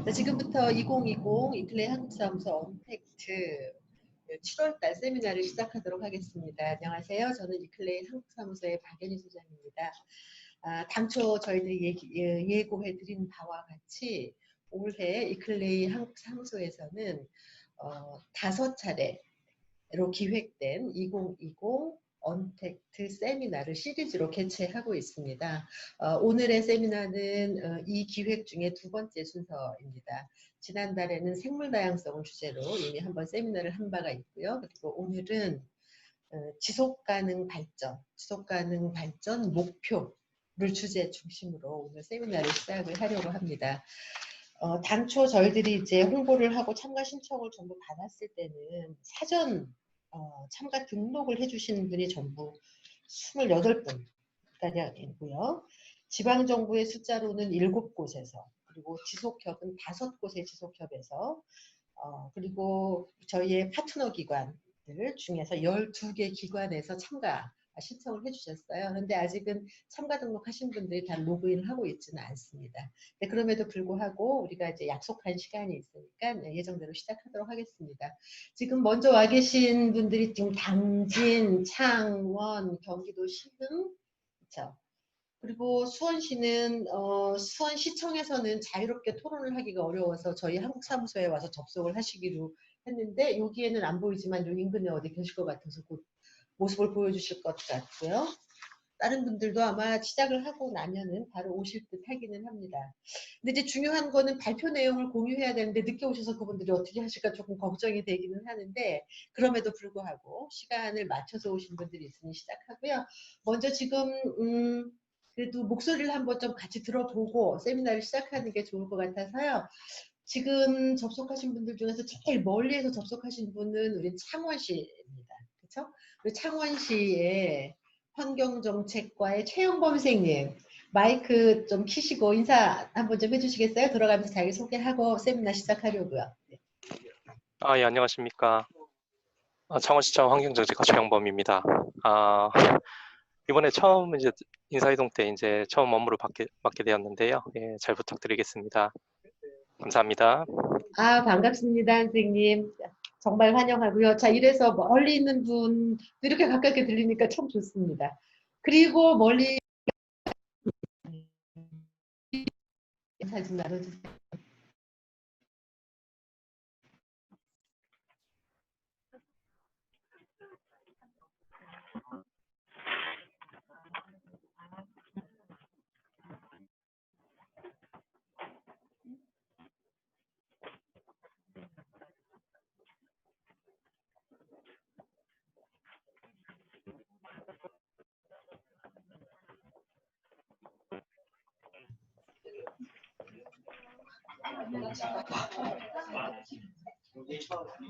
자, 지금부터 2020 이클레이 한국사무소 언택트 7월달 세미나를 시작하도록 하겠습니다. 안녕하세요. 저는 이클레이 한국사무소의 박연희 소장입니다. 당초 저희들이 예고해드린 바와 같이 올해 이클레이 한국사무소에서는 5차례로 기획된 2020 언택트 세미나를 시리즈로 개최하고 있습니다. 오늘의 세미나는 이 기획 중에 2번째 순서입니다. 지난달에는 생물 다양성을 주제로 이미 한번 세미나를 한 바가 있고요. 그리고 오늘은 지속 가능 발전 목표를 주제 중심으로 오늘 세미나를 시작을 하려고 합니다. 당초 저희들이 이제 홍보를 하고 참가 신청을 전부 받았을 때는 사전 참가 등록을 해주시는 분이 전부 28분 가량이고요. 지방정부의 숫자로는 7곳에서, 그리고 지속협은 5곳의 지속협에서, 그리고 저희의 파트너 기관들 중에서 12개 기관에서 참가 신청을 해주셨어요. 그런데 아직은 참가 등록하신 분들이 다 로그인을 하고 있지는 않습니다. 네, 그럼에도 불구하고 우리가 이제 약속한 시간이 있으니까 예정대로 시작하도록 하겠습니다. 지금 먼저 와 계신 분들이 지금 당진, 창원, 경기도 신흥, 그렇죠? 그리고 수원시는 수원시청에서는 자유롭게 토론을 하기가 어려워서 저희 한국사무소에 와서 접속을 하시기로 했는데, 여기에는 안 보이지만 요 인근에 어디 계실 것 같아서 곧 모습을 보여주실 것 같고요. 다른 분들도 아마 시작을 하고 나면은 바로 오실 듯 하기는 합니다. 근데 이제 중요한 거는 발표 내용을 공유해야 되는데 늦게 오셔서 그분들이 어떻게 하실까 조금 걱정이 되기는 하는데, 그럼에도 불구하고 시간을 맞춰서 오신 분들이 있으니 시작하고요. 먼저 지금 그래도 목소리를 한번 좀 같이 들어보고 세미나를 시작하는 게 좋을 것 같아서요. 지금 접속하신 분들 중에서 제일 멀리에서 접속하신 분은 우리 창원시입니다. 그렇죠? 우리 창원시의 환경정책과의 최영범 선생님, 마이크 좀 키시고 인사 한번 좀 해주시겠어요? 들어가면서 자기 소개하고 세미나 시작하려고요. 네. 예, 안녕하십니까. 창원시청 환경정책과 최영범입니다. 이번에 처음 이제 인사이동 때 이제 처음 업무를 맡게 되었는데요. 예, 잘 부탁드리겠습니다. 감사합니다. 반갑습니다, 선생님. 정말 환영하고요. 자, 이래서 멀리 있는 분 이렇게 가깝게 들리니까 참 좋습니다. 그리고 멀리 사진 나눠주세요.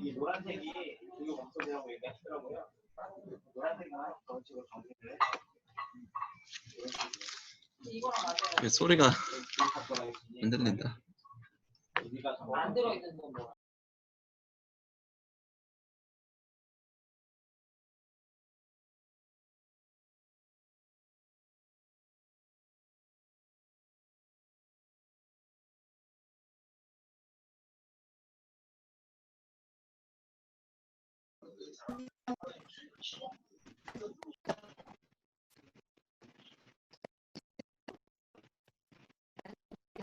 이 노란색이 교육 검토되라고 얘기하시더라고요. 노란색만 그런 식으로 정리를 해. 소리가 안 들린다. 안 들어있는 거 뭐.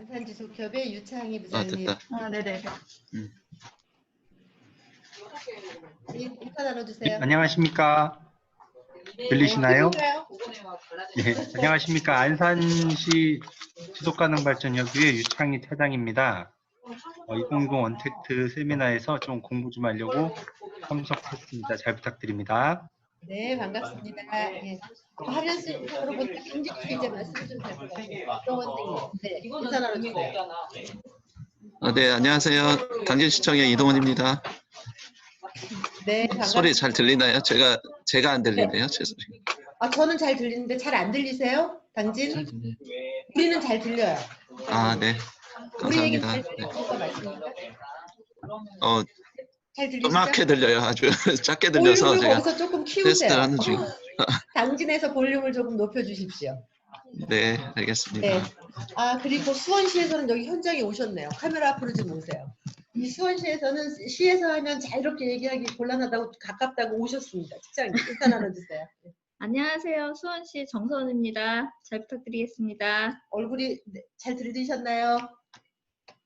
산지속협의 유창희 부장님. 됐다. 네네. 인사 나눠주세요. 네, 안녕하십니까. 들리시나요? 네, 안녕하십니까. 안산시 지속가능발전협의회 유창희 차장입니다. 2020 언택트 세미나에서 좀 공부 좀 하려고 참석했습니다. 잘 부탁드립니다. 네, 반갑습니다. 예. 화면 속으로 보니까 김직수 이제 말씀 좀 잘 부탁드립니다. 네, 인사 나눠주세요. 네, 안녕하세요. 당진시청의 이동훈입니다. 네, 반갑습니다. 소리 잘 들리나요? 제가 안 들리네요. 죄송해요. 저는 잘 들리는데 잘 안 들리세요? 당진? 잘 들려요. 우리는 잘 들려요. 네. 우리 얘기 감사합니다. 잘 들리니까 맞습니까? 잘 들리시죠? 조그맣게 들려요. 아주 작게 들려서 볼륨을 제가 거기서 조금 키우세요. 테스트를 하는 중. 당진에서 볼륨을 조금 높여주십시오. 네, 알겠습니다. 네. 아, 그리고 수원시에서는 여기 현장에 오셨네요. 카메라 앞으로 좀 오세요. 이 수원시에서는 시에서 하면 자유롭게 얘기하기 곤란하다고 가깝다고 오셨습니다. 직장님 인사 나눠주세요. 안녕하세요. 수원시 정선입니다. 잘 부탁드리겠습니다. 얼굴이 잘 들리셨나요?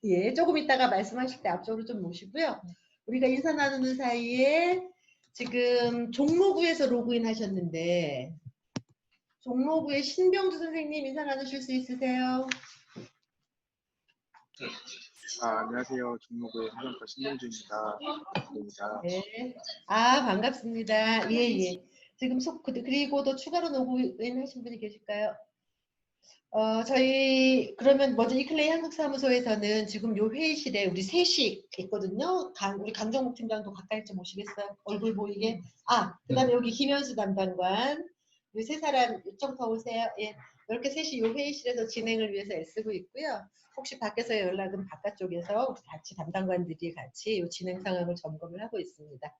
예, 조금 있다가 말씀하실 때 앞쪽으로 좀 모시고요. 우리가 인사 나누는 사이에 지금 종로구에서 로그인 하셨는데 종로구의 신병주 선생님 인사 나누실 수 있으세요? 안녕하세요. 종로구의 행정과 신동주입니다. 반갑습니다. 네. 아, 반갑습니다. 예, 예. 지금 그리고 또 추가로 로그인 하신 분이 계실까요? 저희 그러면 먼저 이클레이 한국사무소에서는 지금 요 회의실에 우리 셋이 있거든요. 우리 강정국 팀장도 가까이 좀 오시겠어요? 얼굴 보이게. 아, 그다음에 여기 김현수 담당관. 이 세 사람 좀 더 오세요. 예. 이렇게 셋이 요 회의실에서 진행을 위해서 애쓰고 있고요. 혹시 밖에서의 연락은 바깥쪽에서 같이 담당관들이 같이 요 진행 상황을 점검을 하고 있습니다.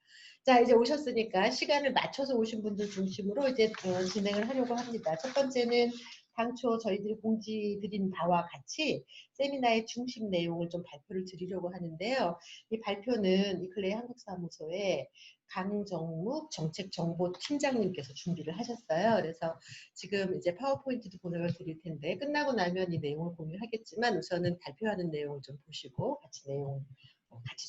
자, 이제 오셨으니까 시간을 맞춰서 오신 분들 중심으로 이제 진행을 하려고 합니다. 첫 번째는 당초 저희들이 공지 드린 바와 같이 세미나의 중심 내용을 좀 발표를 드리려고 하는데요. 이 발표는 이클레이 한국사무소에 강정묵 정책정보팀장님께서 준비를 하셨어요. 그래서 지금 이제 파워포인트도 보내드릴 텐데 끝나고 나면 이 내용을 공유하겠지만 우선은 발표하는 내용을 좀 보시고 같이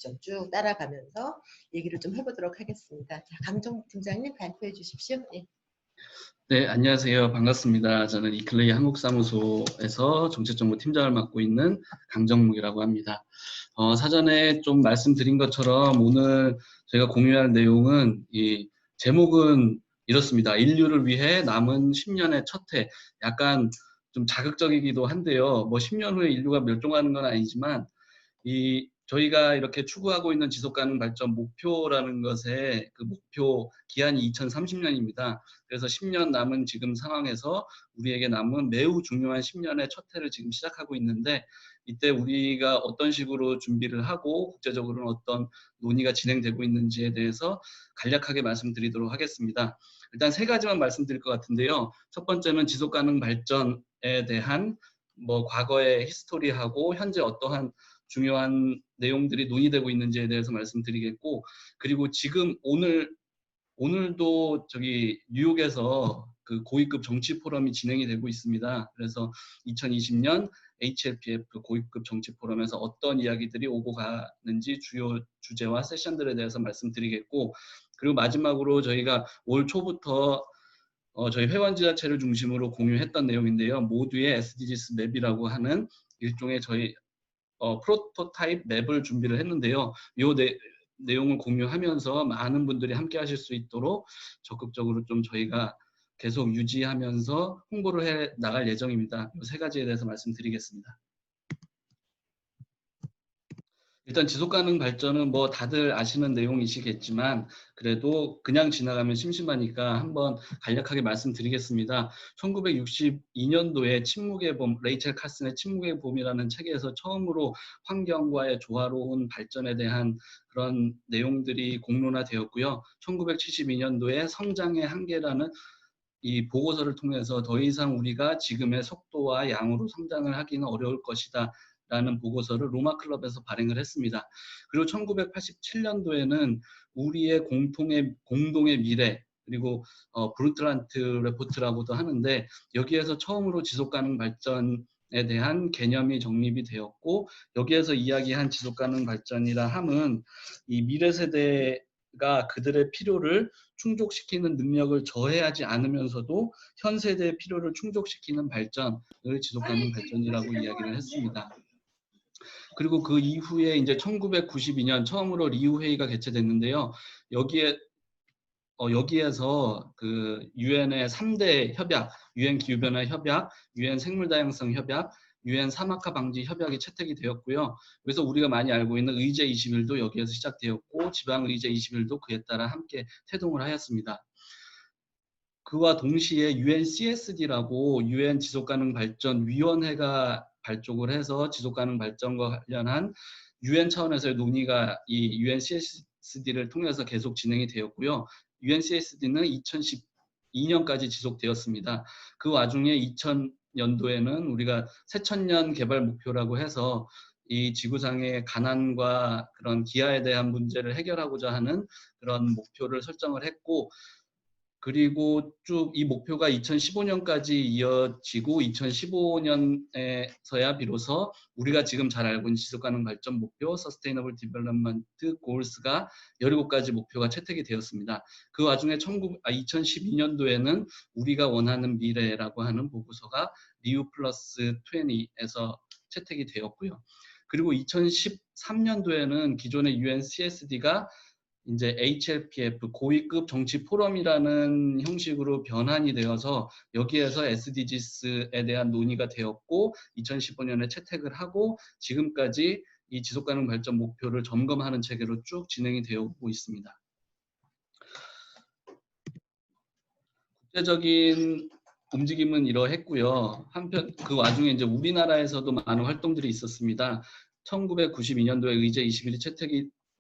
좀 쭉 따라가면서 얘기를 좀 해보도록 하겠습니다. 자, 강정묵 팀장님 발표해 주십시오. 예. 네, 안녕하세요. 반갑습니다. 저는 이클레이 한국사무소에서 정책정보팀장을 맡고 있는 강정묵이라고 합니다. 사전에 좀 말씀드린 것처럼 오늘 저희가 공유할 내용은 이 제목은 이렇습니다. 인류를 위해 남은 10년의 첫 해. 약간 좀 자극적이기도 한데요. 뭐 10년 후에 인류가 멸종하는 건 아니지만 저희가 이렇게 추구하고 있는 지속가능 발전 목표라는 것의 그 목표 기한이 2030년입니다. 그래서 10년 남은 지금 상황에서 우리에게 남은 매우 중요한 10년의 첫 해를 지금 시작하고 있는데 이때 우리가 어떤 식으로 준비를 하고 국제적으로는 어떤 논의가 진행되고 있는지에 대해서 간략하게 말씀드리도록 하겠습니다. 일단 세 가지만 말씀드릴 것 같은데요. 첫 번째는 지속가능 발전에 대한 뭐 과거의 히스토리하고 현재 어떠한 중요한 내용들이 논의되고 있는지에 대해서 말씀드리겠고, 그리고 지금 오늘도 저기 뉴욕에서 그 고위급 정치 포럼이 진행이 되고 있습니다. 그래서 2020년 HLPF 고위급 정치 포럼에서 어떤 이야기들이 오고 가는지 주요 주제와 세션들에 대해서 말씀드리겠고, 그리고 마지막으로 저희가 올 초부터 저희 회원 지자체를 중심으로 공유했던 내용인데요. 모두의 SDGs 맵이라고 하는 일종의 저희 프로토타입 맵을 준비를 했는데요. 이 내용을 공유하면서 많은 분들이 함께 하실 수 있도록 적극적으로 좀 저희가 계속 유지하면서 홍보를 해 나갈 예정입니다. 이 세 가지에 대해서 말씀드리겠습니다. 일단 지속가능 발전은 뭐 다들 아시는 내용이시겠지만 그래도 그냥 지나가면 심심하니까 한번 간략하게 말씀드리겠습니다. 1962년도에 침묵의 봄, 레이첼 카슨의 침묵의 봄이라는 책에서 처음으로 환경과의 조화로운 발전에 대한 그런 내용들이 공론화되었고요. 1972년도에 성장의 한계라는 이 보고서를 통해서 더 이상 우리가 지금의 속도와 양으로 성장을 하기는 어려울 것이다 라는 보고서를 로마 클럽에서 발행을 했습니다. 그리고 1987년도에는 우리의 공동의 미래, 그리고 브루트란트 레포트라고도 하는데 여기에서 처음으로 지속가능 발전에 대한 개념이 정립이 되었고, 여기에서 이야기한 지속가능 발전이라 함은 이 미래 세대가 그들의 필요를 충족시키는 능력을 저해하지 않으면서도 현 세대의 필요를 충족시키는 발전을 지속가능 발전이라고 이야기를 했습니다. 그리고 그 이후에 이제 1992년 처음으로 리우 회의가 개최됐는데요. 여기에서 그 유엔의 3대 협약, 유엔 기후변화 협약, 유엔 생물다양성 협약, 유엔 사막화 방지 협약이 채택이 되었고요. 그래서 우리가 많이 알고 있는 의제 21도 여기에서 시작되었고 지방 의제 21도 그에 따라 함께 태동을 하였습니다. 그와 동시에 UNCSD라고 유엔 지속가능 발전 위원회가 발족을 해서 지속가능 발전과 관련한 유엔 차원에서의 논의가 이 UNCSD를 통해서 계속 진행이 되었고요. UNCSD는 2012년까지 지속되었습니다. 그 와중에 2030년도에는 우리가 새천년 개발 목표라고 해서 이 지구상의 가난과 그런 기아에 대한 문제를 해결하고자 하는 그런 목표를 설정을 했고, 그리고 쭉 이 목표가 2015년까지 이어지고 2015년에서야 비로소 우리가 지금 잘 알고 있는 지속가능 발전 목표 Sustainable Development Goals가 17가지 목표가 채택이 되었습니다. 그 와중에 2012년도에는 우리가 원하는 미래라고 하는 보고서가 리우 플러스 20에서 채택이 되었고요. 그리고 2013년도에는 기존의 UN CSD가 이제 HLPF 고위급 정치 포럼이라는 형식으로 변환이 되어서 여기에서 SDGs에 대한 논의가 되었고 2015년에 채택을 하고 지금까지 이 지속가능 발전 목표를 점검하는 체계로 쭉 진행이 되어 오고 있습니다. 국제적인 움직임은 이러했고요. 한편 그 와중에 이제 우리나라에서도 많은 활동들이 있었습니다. 1992년도에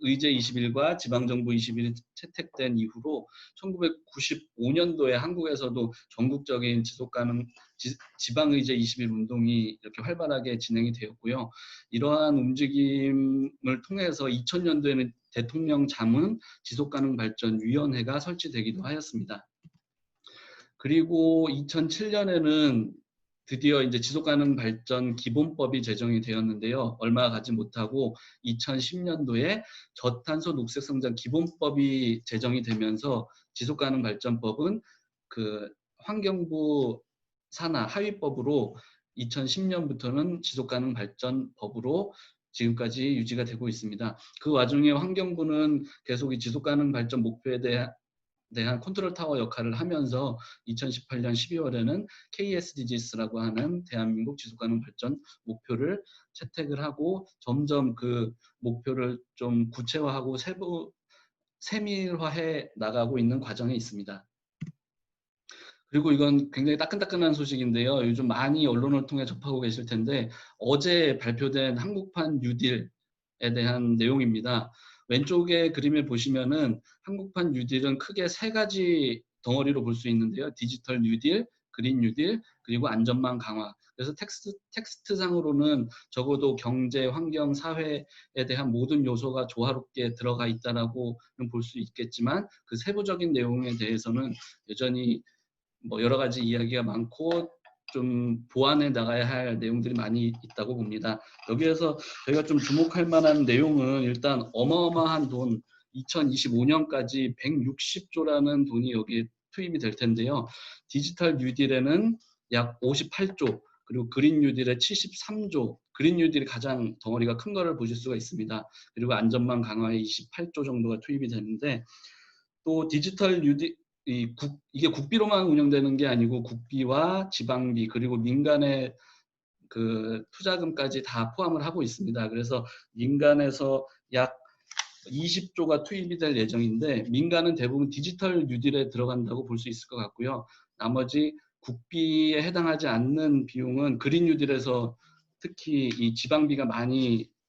의제 21과 지방정부 21이 채택된 이후로 1995년도에 한국에서도 전국적인 지속가능 지방의제 21 운동이 이렇게 활발하게 진행이 되었고요. 이러한 움직임을 통해서 2000년도에는 대통령 자문 지속가능발전위원회가 설치되기도 하였습니다. 그리고 2007년에는 드디어 이제 지속가능 발전 기본법이 제정이 되었는데요. 얼마 가지 못하고 2010년도에 저탄소 녹색 성장 기본법이 제정이 되면서 지속가능 발전법은 그 환경부 산하 하위법으로 2010년부터는 지속가능 발전법으로 지금까지 유지가 되고 있습니다. 그 와중에 환경부는 계속 이 지속가능 발전 목표에 대한 컨트롤 타워 역할을 하면서 2018년 12월에는 KSDGs라고 하는 대한민국 지속가능 발전 목표를 채택을 하고 점점 그 목표를 좀 구체화하고 세밀화해 나가고 있는 과정에 있습니다. 그리고 이건 굉장히 따끈따끈한 소식인데요. 요즘 많이 언론을 통해 접하고 계실 텐데 어제 발표된 한국판 뉴딜에 대한 내용입니다. 왼쪽의 그림을 보시면은 한국판 뉴딜은 크게 3가지 덩어리로 볼 수 있는데요. 디지털 뉴딜, 그린 뉴딜, 그리고 안전망 강화. 그래서 텍스트상으로는 적어도 경제, 환경, 사회에 대한 모든 요소가 조화롭게 들어가 있다라고는 볼 수 있겠지만 그 세부적인 내용에 대해서는 여전히 뭐 여러 가지 이야기가 많고 좀 보완해 나가야 할 내용들이 많이 있다고 봅니다. 여기에서 저희가 좀 주목할 만한 내용은 일단 어마어마한 돈 2025년까지 160조라는 돈이 여기에 투입이 될 텐데요. 디지털 뉴딜에는 약 58조, 그리고 그린 뉴딜에 73조, 그린 뉴딜이 가장 덩어리가 큰 거를 보실 수가 있습니다. 그리고 안전망 강화에 28조 정도가 투입이 되는데 또 디지털 뉴딜 이게 국비로만 운영되는 게 아니고 국비와 지방비 그리고 민간의 그 투자금까지 다 포함을 하고 있습니다. 그래서 민간에서 약 20조가 투입이 될 예정인데 민간은 대부분 디지털 뉴딜에 들어간다고 볼 수 있을 것 같고요. 나머지 국비에 해당하지 않는 비용은 그린 뉴딜에서 특히 이 지방비가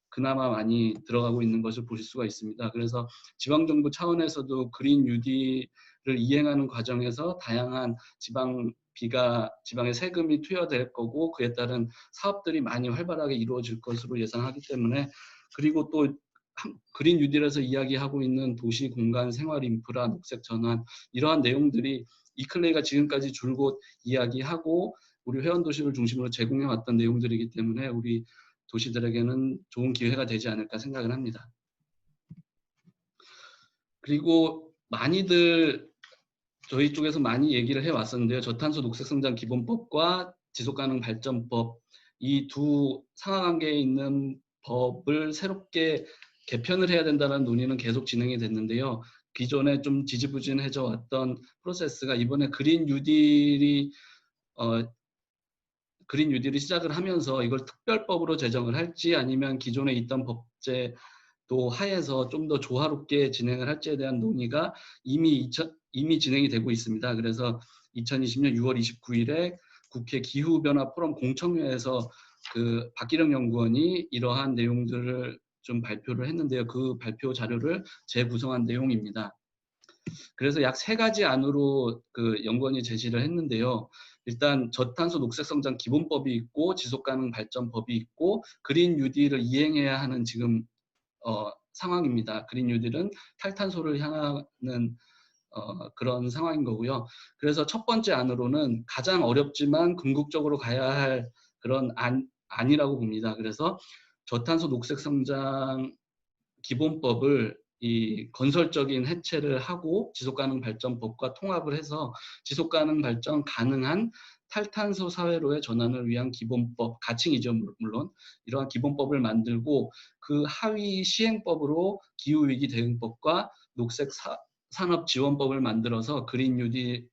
그나마 많이 들어가고 있는 것을 보실 수가 있습니다. 그래서 지방정부 차원에서도 그린 뉴딜을 이행하는 과정에서 다양한 지방의 세금이 투여될 거고 그에 따른 사업들이 많이 활발하게 이루어질 것으로 예상하기 때문에 그리고 또 그린 뉴딜에서 이야기하고 있는 도시 공간 생활 인프라 녹색 전환 이러한 내용들이 이클레이가 지금까지 줄곧 이야기하고 우리 회원 도시를 중심으로 제공해 왔던 내용들이기 때문에 우리 도시들에게는 좋은 기회가 되지 않을까 생각을 합니다. 그리고 많이들 저희 쪽에서 많이 얘기를 해왔었는데요. 저탄소 녹색성장 기본법과 지속가능 발전법 이 두 상하관계에 있는 법을 새롭게 개편을 해야 된다는 논의는 계속 진행이 됐는데요. 기존에 좀 지지부진해져 왔던 프로세스가 이번에 그린 뉴딜이 시작을 하면서 이걸 특별법으로 제정을 할지 아니면 기존에 있던 법제도 하에서 좀 더 조화롭게 진행을 할지에 대한 논의가 이미 진행이 되고 있습니다. 그래서 2020년 6월 29일에 국회 기후변화 포럼 공청회에서 그 박기령 연구원이 이러한 내용들을 좀 발표를 했는데요. 그 발표 자료를 재구성한 내용입니다. 그래서 약 3가지 안으로 그 연구원이 제시를 했는데요. 일단 저탄소 녹색성장 기본법이 있고 지속가능 발전법이 있고 그린 뉴딜을 이행해야 하는 지금 상황입니다. 그린 뉴딜은 탈탄소를 향하는 그런 상황인 거고요. 그래서 첫 번째 안으로는 가장 어렵지만 궁극적으로 가야 할 그런 안이라고 봅니다. 그래서 저탄소 녹색성장 기본법을 이 건설적인 해체를 하고 지속가능 발전법과 통합을 해서 지속가능 발전 가능한 탈탄소 사회로의 전환을 위한 기본법, 가칭이죠 물론 이러한 기본법을 만들고 그 하위 시행법으로 기후위기 대응법과 녹색 산업 지원법을 만들어서 그린 뉴딜을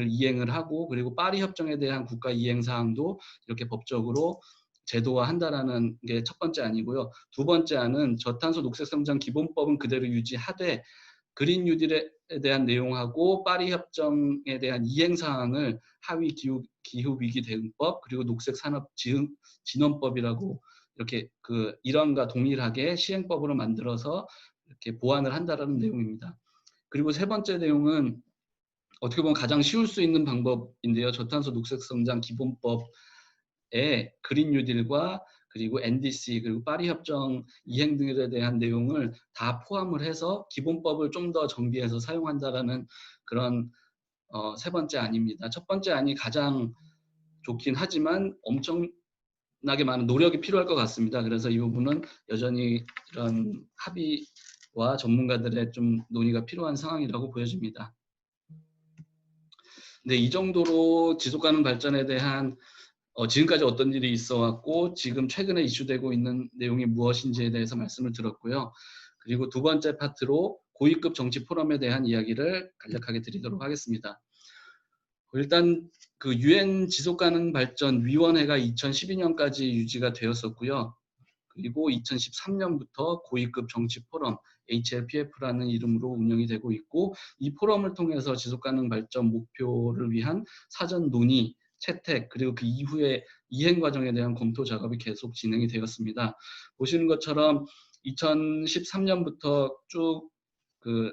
이행을 하고 그리고 파리 협정에 대한 국가 이행 사항도 이렇게 법적으로 제도화한다라는 게 첫 번째 안이고요. 두 번째 안은 저탄소 녹색성장 기본법은 그대로 유지하되 그린 뉴딜에 대한 내용하고 파리 협정에 대한 이행 사항을 하위 기후 위기 대응법 그리고 녹색 산업 진원법이라고 이렇게 그 일원과 동일하게 시행법으로 만들어서 이렇게 보완을 한다라는 내용입니다. 그리고 세 번째 내용은 어떻게 보면 가장 쉬울 수 있는 방법인데요. 저탄소 녹색성장 기본법 그린 뉴딜과 그리고 NDC 그리고 파리 협정 이행 등에 대한 내용을 다 포함을 해서 기본법을 좀 더 정비해서 사용한다라는 그런 세 번째 안입니다. 첫 번째 안이 가장 좋긴 하지만 엄청나게 많은 노력이 필요할 것 같습니다. 그래서 이 부분은 여전히 이런 합의와 전문가들의 좀 논의가 필요한 상황이라고 보여집니다. 네, 이 정도로 지속가능 발전에 대한 지금까지 어떤 일이 있어 왔고 지금 최근에 이슈되고 있는 내용이 무엇인지에 대해서 말씀을 드렸고요. 그리고 두 번째 파트로 고위급 정치 포럼에 대한 이야기를 간략하게 드리도록 하겠습니다. 일단 그 UN 지속가능 발전 위원회가 2012년까지 유지가 되었었고요. 그리고 2013년부터 고위급 정치 포럼 HLPF라는 이름으로 운영이 되고 있고 이 포럼을 통해서 지속가능 발전 목표를 위한 사전 논의 채택 그리고 그 이후에 이행 과정에 대한 검토 작업이 계속 진행이 되었습니다. 보시는 것처럼 2013년부터 쭉 그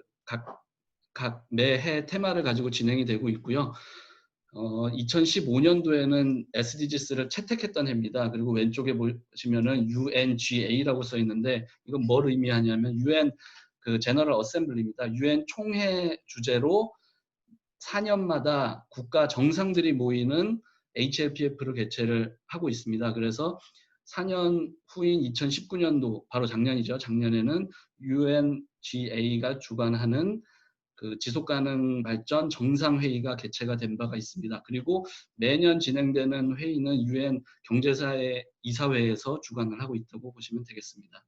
각 매해 테마를 가지고 진행이 되고 있고요. 2015년도에는 SDGs를 채택했던 해입니다. 그리고 왼쪽에 보시면은 UNGA라고 써 있는데 이건 뭘 의미하냐면 UN 그 제너럴 어셈블리입니다. UN 총회 주제로 4년마다 국가 정상들이 모이는 HLPF를 개최를 하고 있습니다. 그래서 4년 후인 2019년도 바로 작년이죠. 작년에는 UNGA가 주관하는 그 지속가능 발전 정상회의가 개최가 된 바가 있습니다. 그리고 매년 진행되는 회의는 UN 경제사회 이사회에서 주관을 하고 있다고 보시면 되겠습니다.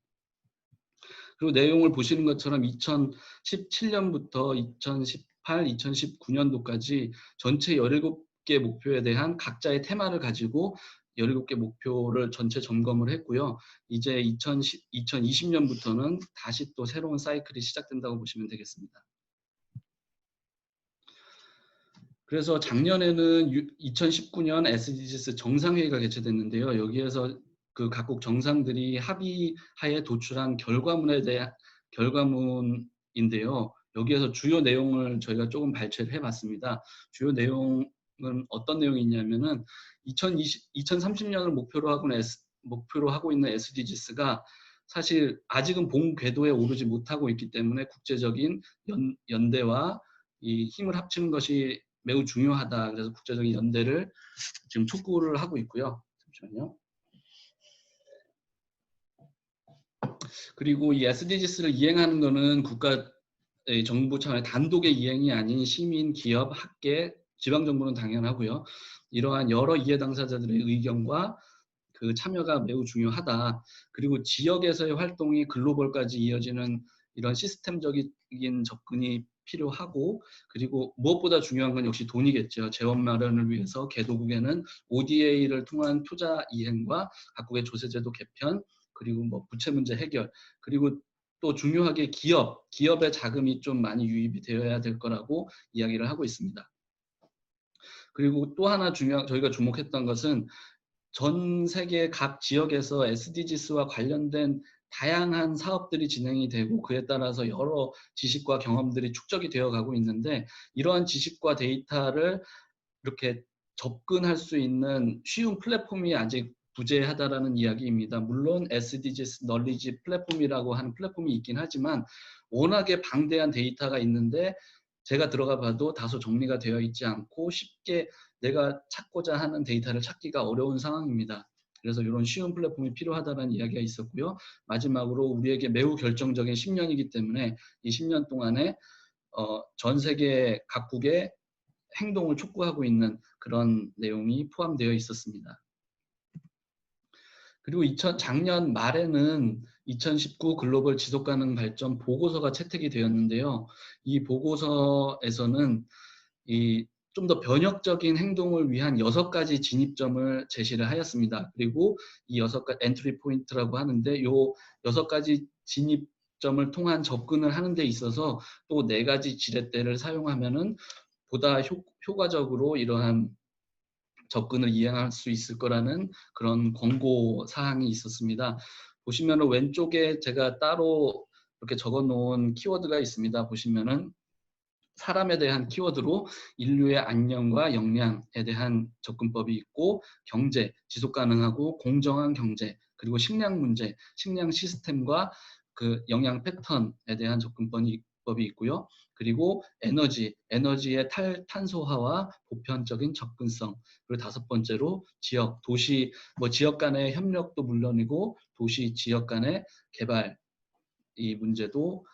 그리고 내용을 보시는 것처럼 2017년부터 2018, 2019년도까지 전체 17개 목표에 대한 각자의 테마를 가지고 17개 목표를 전체 점검을 했고요. 이제 2020년부터는 다시 또 새로운 사이클이 시작된다고 보시면 되겠습니다. 그래서 작년에는 2019년 SDGs 정상회의가 개최됐는데요. 여기에서 그 각국 정상들이 합의하에 도출한 결과문인데요. 여기에서 주요 내용을 저희가 조금 발췌를 해봤습니다. 주요 내용은 어떤 내용이 있냐면은 2030년을 목표로 하고 있는 SDGs가 사실 아직은 본 궤도에 오르지 못하고 있기 때문에 국제적인 연대와 이 힘을 합치는 것이 매우 중요하다. 그래서 국제적인 연대를 지금 촉구를 하고 있고요. 잠시만요. 그리고 이 SDGs를 이행하는 것은 정부 차원의 단독의 이행이 아닌 시민, 기업, 학계, 지방정부는 당연하고요. 이러한 여러 이해 당사자들의 의견과 그 참여가 매우 중요하다. 그리고 지역에서의 활동이 글로벌까지 이어지는 이런 시스템적인 접근이 필요하고 그리고 무엇보다 중요한 건 역시 돈이겠죠. 재원 마련을 위해서 개도국에는 ODA를 통한 투자 이행과 각국의 조세제도 개편 그리고 뭐 부채 문제 해결 그리고 또 중요하게 기업의 자금이 좀 많이 유입이 되어야 될 거라고 이야기를 하고 있습니다. 그리고 또 하나 저희가 주목했던 것은 전 세계 각 지역에서 SDGs와 관련된 다양한 사업들이 진행이 되고 그에 따라서 여러 지식과 경험들이 축적이 되어 가고 있는데 이러한 지식과 데이터를 이렇게 접근할 수 있는 쉬운 플랫폼이 아직 부재하다라는 이야기입니다. 물론 SDGs 널리지 플랫폼이라고 하는 플랫폼이 있긴 하지만 워낙에 방대한 데이터가 있는데 제가 들어가 봐도 다소 정리가 되어 있지 않고 쉽게 내가 찾고자 하는 데이터를 찾기가 어려운 상황입니다. 그래서 이런 쉬운 플랫폼이 필요하다는 이야기가 있었고요. 마지막으로 우리에게 매우 결정적인 10년이기 때문에 이 10년 동안에 전 세계 각국의 행동을 촉구하고 있는 그런 내용이 포함되어 있었습니다. 그리고 작년 말에는 2019 글로벌 지속가능 발전 보고서가 채택이 되었는데요. 이 보고서에서는 좀 더 변혁적인 행동을 위한 6가지 진입점을 제시를 하였습니다. 그리고 이 6가지 엔트리 포인트라고 하는데 이 6가지 진입점을 통한 접근을 하는 데 있어서 또 4가지 지렛대를 사용하면은 보다 효과적으로 이러한 접근을 이행할 수 있을 거라는 그런 권고 사항이 있었습니다. 보시면은 왼쪽에 제가 따로 이렇게 적어 놓은 키워드가 있습니다. 보시면은 사람에 대한 키워드로 인류의 안녕과 역량에 대한 접근법이 있고 경제, 지속 가능하고 공정한 경제, 그리고 식량 문제, 식량 시스템과 그 영양 패턴에 대한 접근법이 있고요. 그리고 에너지의 탈탄소화와 보편적인 접근성, 그리고 5번째로 지역, 도시, 지역 간의 협력도 물론이고 도시, 지역 간의 개발 이 문제도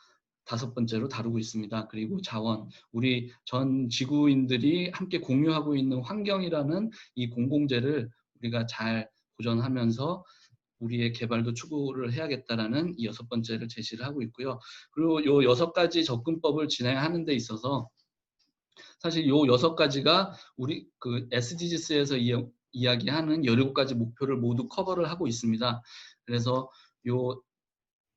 5번째로 다루고 있습니다. 그리고 자원, 우리 전 지구인들이 함께 공유하고 있는 환경이라는 이 공공재를 우리가 잘 보존하면서 우리의 개발도 추구를 해야겠다라는 이 6번째를 제시를 하고 있고요. 그리고 이 6가지 접근법을 진행하는 데 있어서 사실 이 6가지가 우리 그 SDGs에서 이야기하는 17가지 목표를 모두 커버를 하고 있습니다. 그래서 이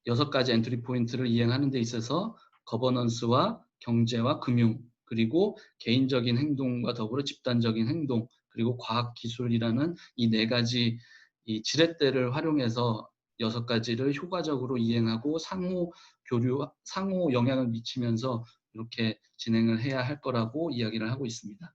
6가지 엔트리 포인트를 이행하는 데 있어서 거버넌스와 경제와 금융, 그리고 개인적인 행동과 더불어 집단적인 행동, 그리고 과학기술이라는 이 4가지 이 지렛대를 활용해서 6가지를 효과적으로 이행하고 상호 영향을 미치면서 이렇게 진행을 해야 할 거라고 이야기를 하고 있습니다.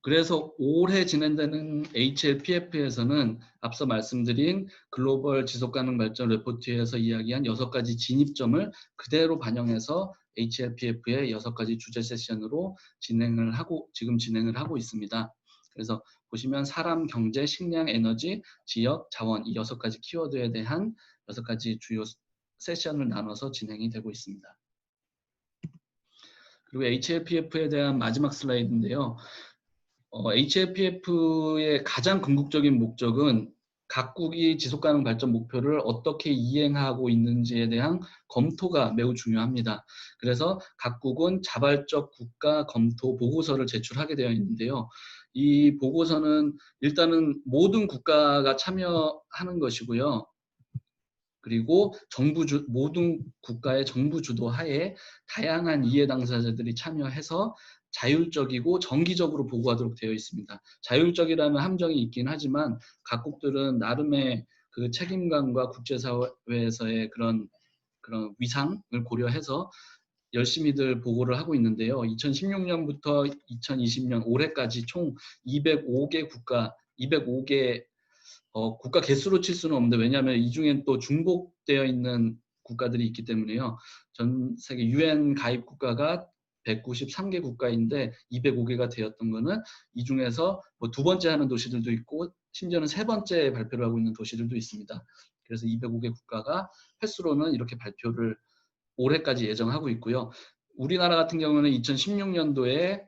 그래서 올해 진행되는 HLPF에서는 앞서 말씀드린 글로벌 지속가능 발전 레포트에서 이야기한 6가지 진입점을 그대로 반영해서 HLPF의 6가지 주제 세션으로 지금 진행을 하고 있습니다. 그래서 보시면 사람, 경제, 식량, 에너지, 지역, 자원 이 6가지 키워드에 대한 6가지 주요 세션을 나눠서 진행이 되고 있습니다. 그리고 HLPF에 대한 마지막 슬라이드인데요. HLPF의 가장 궁극적인 목적은 각국이 지속가능 발전 목표를 어떻게 이행하고 있는지에 대한 검토가 매우 중요합니다. 그래서 각국은 자발적 국가 검토 보고서를 제출하게 되어 있는데요. 이 보고서는 일단은 모든 국가가 참여하는 것이고요. 그리고 모든 국가의 정부 주도 하에 다양한 이해 당사자들이 참여해서 자율적이고 정기적으로 보고하도록 되어 있습니다. 자율적이라는 함정이 있긴 하지만 각국들은 나름의 그 책임감과 국제사회에서의 그런 위상을 고려해서 열심히들 보고를 하고 있는데요. 2016년부터 2020년 올해까지 총 205개 국가 개수로 칠 수는 없는데 왜냐하면 이 중엔 또 중복되어 있는 국가들이 있기 때문에요. 전 세계 UN 가입 국가가 193개 국가인데 205개가 되었던 거는 이 중에서 2번째 하는 도시들도 있고 심지어는 3번째 발표를 하고 있는 도시들도 있습니다. 그래서 205개 국가가 횟수로는 이렇게 발표를 올해까지 예정하고 있고요. 우리나라 같은 경우는 2016년도에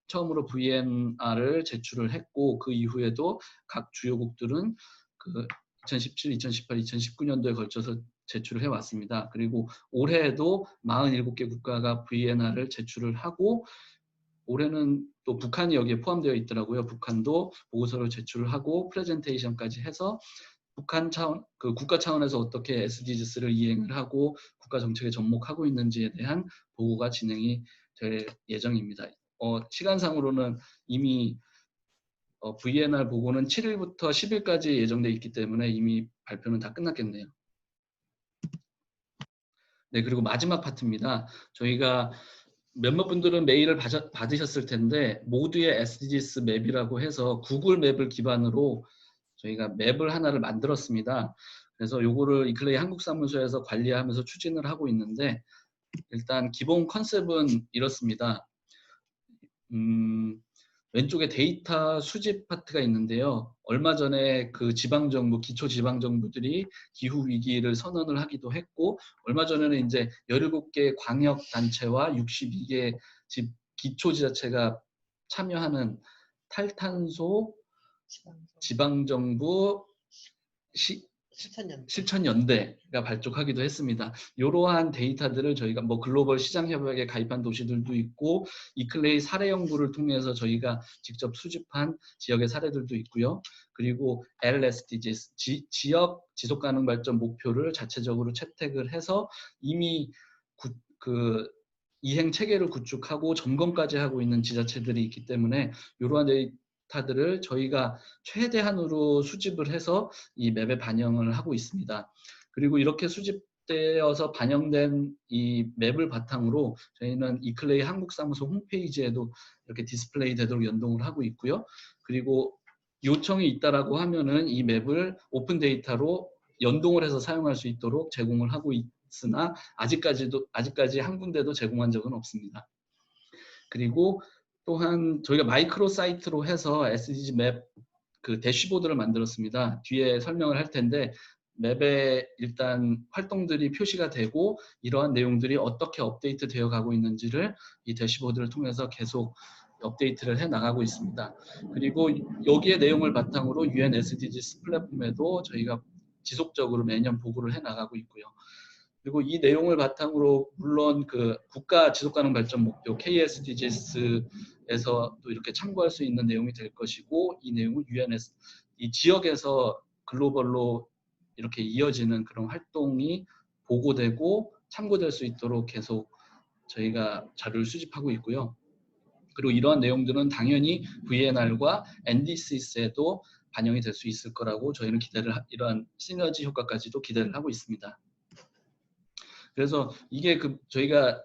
처음으로 VNR을 제출을 했고 그 이후에도 각 주요국들은 그 2017, 2018, 2019년도에 걸쳐서 제출을 해왔습니다. 그리고 올해에도 47개 국가가 VNR을 제출을 하고 올해는 또 북한이 여기에 포함되어 있더라고요. 북한도 보고서를 제출을 하고 프레젠테이션까지 해서 북한 차원, 그 국가 차원에서 어떻게 SDGs를 이행을 하고 국가 정책에 접목하고 있는지에 대한 보고가 진행이 될 예정입니다. 시간상으로는 이미 VNR 보고는 7일부터 10일까지 예정돼 있기 때문에 이미 발표는 다 끝났겠네요. 네, 그리고 마지막 파트입니다. 저희가 몇몇 분들은 메일을 받으셨을 텐데 모두의 SDGs 맵이라고 해서 구글 맵을 기반으로 저희가 맵을 하나를 만들었습니다. 그래서 요거를 이클레이 한국사무소에서 관리하면서 추진을 하고 있는데 일단 기본 컨셉은 이렇습니다. 왼쪽에 데이터 수집 파트가 있는데요. 얼마 전에 그 지방정부, 기초지방정부들이 기후위기를 선언을 하기도 했고, 얼마 전에는 이제 17개 광역단체와 62개 기초지자체가 참여하는 탈탄소 지방정부 실천연대가 발족하기도 했습니다. 이러한 데이터들을 저희가 뭐 글로벌 시장협약에 가입한 도시들도 있고 이클레이 사례 연구를 통해서 저희가 직접 수집한 지역의 사례들도 있고요. 그리고 LSDGs, 지역 지속가능 발전 목표를 자체적으로 채택을 해서 이미 그 이행 체계를 구축하고 점검까지 하고 있는 지자체들이 있기 때문에 이러한 데이터들을 저희가 최대한으로 수집을 해서 이 맵에 반영을 하고 있습니다. 그리고 이렇게 수집되어서 반영된 이 맵을 바탕으로 저희는 이클레이 한국사무소 홈페이지에도 이렇게 디스플레이 되도록 연동을 하고 있고요. 그리고 요청이 있다라고 하면은 이 맵을 오픈 데이터로 연동을 해서 사용할 수 있도록 제공을 하고 있으나 아직까지 한 군데도 제공한 적은 없습니다. 그리고 또한 저희가 마이크로 사이트로 해서 SDG 맵 그 대시보드를 만들었습니다. 뒤에 설명을 할 텐데 맵에 일단 활동들이 표시가 되고 이러한 내용들이 어떻게 업데이트 되어 가고 있는지를 이 대시보드를 통해서 계속 업데이트를 해 나가고 있습니다. 그리고 여기에 내용을 바탕으로 UN SDGs 플랫폼에도 저희가 지속적으로 매년 보고를 해 나가고 있고요. 그리고 이 내용을 바탕으로 물론 그 국가 지속가능 발전 목표 KSDGs에서 또 이렇게 참고할 수 있는 내용이 될 것이고 이 내용은 UNS 이 지역에서 글로벌로 이렇게 이어지는 그런 활동이 보고되고 참고될 수 있도록 계속 저희가 자료를 수집하고 있고요. 그리고 이러한 내용들은 당연히 VNR과 NDCS에도 반영이 될 수 있을 거라고 저희는 이러한 시너지 효과까지도 기대를 하고 있습니다. 그래서 이게 저희가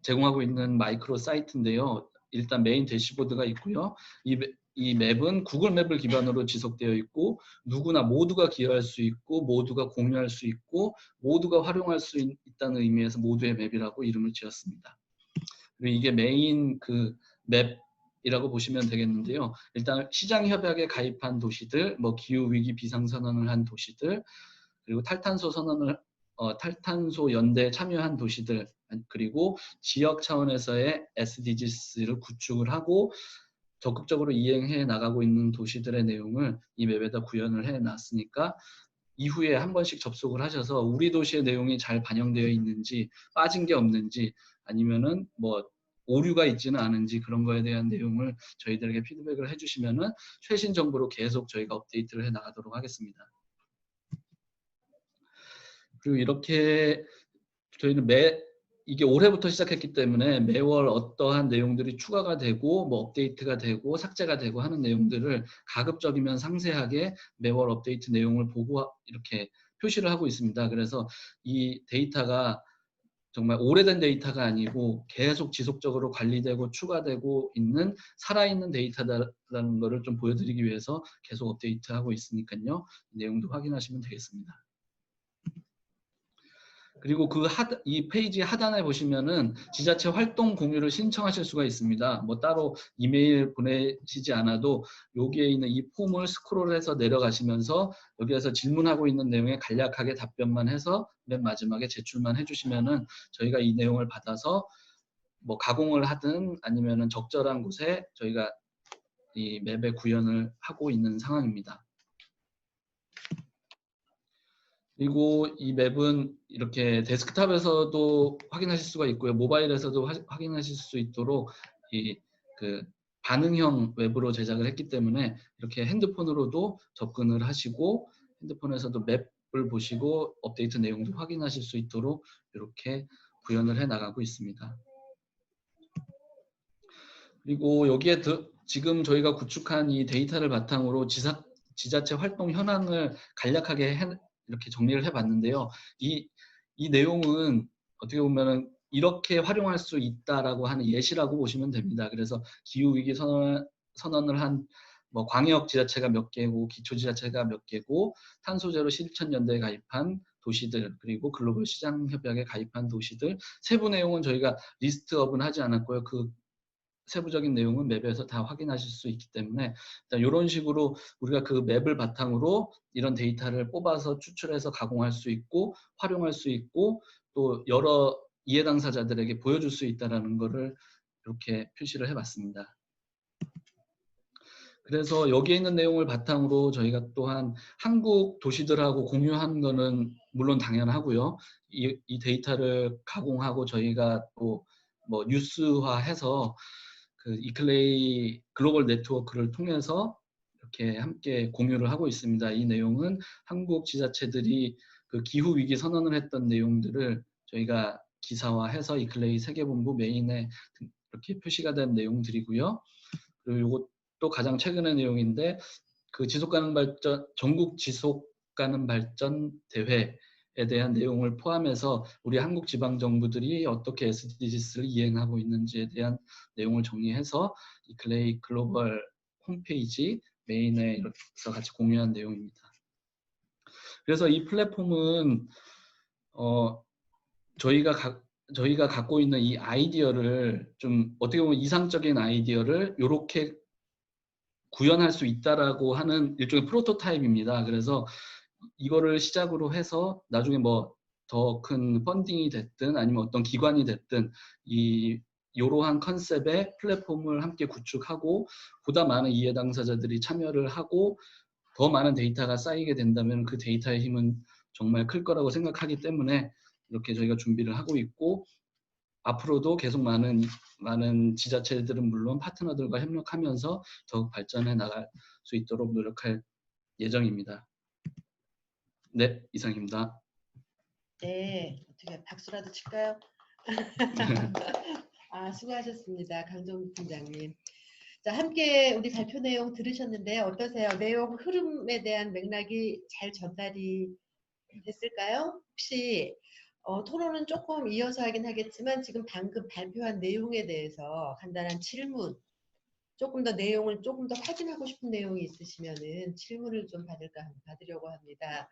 제공하고 있는 마이크로 사이트인데요. 일단 메인 대시보드가 있고요. 이 맵은 구글 맵을 기반으로 지속되어 있고 누구나 모두가 기여할 수 있고 모두가 공유할 수 있고 모두가 활용할 수 있다는 의미에서 모두의 맵이라고 이름을 지었습니다. 그리고 이게 메인 그 맵이라고 보시면 되겠는데요. 일단 시장협약에 가입한 도시들, 뭐 기후위기 비상선언을 한 도시들, 그리고 탈탄소 연대에 참여한 도시들, 그리고 지역 차원에서의 SDGs를 구축을 하고 적극적으로 이행해 나가고 있는 도시들의 내용을 이 맵에다 구현을 해 놨으니까 이후에 한 번씩 접속을 하셔서 우리 도시의 내용이 잘 반영되어 있는지 빠진 게 없는지 아니면은 뭐 오류가 있지는 않은지 그런 거에 대한 내용을 저희들에게 피드백을 해주시면은 최신 정보로 계속 저희가 업데이트를 해 나가도록 하겠습니다. 그리고 이렇게 저희는 이게 올해부터 시작했기 때문에 매월 어떠한 내용들이 추가가 되고 뭐 업데이트가 되고 삭제가 되고 하는 내용들을 가급적이면 상세하게 매월 업데이트 내용을 보고 이렇게 표시를 하고 있습니다. 그래서 이 데이터가 정말 오래된 데이터가 아니고 계속 지속적으로 관리되고 추가되고 있는 살아있는 데이터다라는 것을 좀 보여드리기 위해서 계속 업데이트하고 있으니까요. 이 내용도 확인하시면 되겠습니다. 그리고 이 페이지 하단에 보시면은 지자체 활동 공유를 신청하실 수가 있습니다. 뭐 따로 이메일 보내시지 않아도 여기에 있는 이 폼을 스크롤해서 내려가시면서 여기에서 질문하고 있는 내용에 간략하게 답변만 해서 맨 마지막에 제출만 해주시면은 저희가 이 내용을 받아서 뭐 가공을 하든 아니면은 적절한 곳에 저희가 이 맵에 구현을 하고 있는 상황입니다. 그리고 이 맵은 이렇게 데스크탑에서도 확인하실 수가 있고요. 모바일에서도 확인하실 수 있도록 그 반응형 웹으로 제작을 했기 때문에 이렇게 핸드폰으로도 접근을 하시고 핸드폰에서도 맵을 보시고 업데이트 내용도 확인하실 수 있도록 이렇게 구현을 해 나가고 있습니다. 그리고 여기에 지금 저희가 구축한 이 데이터를 바탕으로 지자체 활동 현황을 간략하게 이렇게 정리를 해봤는데요. 이 내용은 어떻게 보면은 이렇게 활용할 수 있다라고 하는 예시라고 보시면 됩니다. 그래서 기후위기 선언을 한 뭐 광역 지자체가 몇 개고 기초 지자체가 몇 개고 탄소제로 실천연대에 가입한 도시들 그리고 글로벌 시장 협약에 가입한 도시들 세부 내용은 저희가 리스트업은 하지 않았고요. 그 세부적인 내용은 맵에서 다 확인하실 수 있기 때문에 일단 이런 식으로 우리가 그 맵을 바탕으로 이런 데이터를 뽑아서 추출해서 가공할 수 있고 활용할 수 있고 또 여러 이해 당사자들에게 보여줄 수 있다는 것을 이렇게 표시를 해봤습니다. 그래서 여기에 있는 내용을 바탕으로 저희가 또한 한국 도시들하고 공유한 거는 물론 당연하고요. 이 데이터를 가공하고 저희가 또 뭐 뉴스화해서 그 이클레이 글로벌 네트워크를 통해서 이렇게 함께 공유를 하고 있습니다. 이 내용은 한국 지자체들이 그 기후 위기 선언을 했던 내용들을 저희가 기사화해서 이클레이 세계본부 메인에 이렇게 표시가 된 내용들이고요. 그리고 또 가장 최근의 내용인데 그 지속가능 발전 전국 지속가능 발전 대회에 대한 내용을 포함해서 우리 한국 지방 정부들이 어떻게 SDGs를 이행하고 있는지에 대한 내용을 정리해서 이클레이 글로벌 홈페이지 메인에 이렇게 같이 공유한 내용입니다. 그래서 이 플랫폼은 저희가 갖고 있는 이 아이디어를 좀 어떻게 보면 이상적인 아이디어를 이렇게 구현할 수 있다라고 하는 일종의 프로토타입입니다. 그래서 이거를 시작으로 해서 나중에 뭐 더 큰 펀딩이 됐든 아니면 어떤 기관이 됐든 이러한 컨셉의 플랫폼을 함께 구축하고 보다 많은 이해 당사자들이 참여를 하고 더 많은 데이터가 쌓이게 된다면 그 데이터의 힘은 정말 클 거라고 생각하기 때문에 이렇게 저희가 준비를 하고 있고 앞으로도 계속 많은 지자체들은 물론 파트너들과 협력하면서 더욱 발전해 나갈 수 있도록 노력할 예정입니다. 네, 이상입니다. 네, 어떻게 박수라도 칠까요? 아, 수고하셨습니다. 강정국 팀장님. 자, 함께 우리 발표 내용 들으셨는데 어떠세요? 내용 흐름에 대한 맥락이 잘 전달이 됐을까요? 혹시 토론은 조금 이어서 하긴 하겠지만 지금 방금 발표한 내용에 대해서 간단한 질문, 조금 더 내용을 조금 더 확인하고 싶은 내용이 있으시면은 질문을 좀 받으려고 합니다.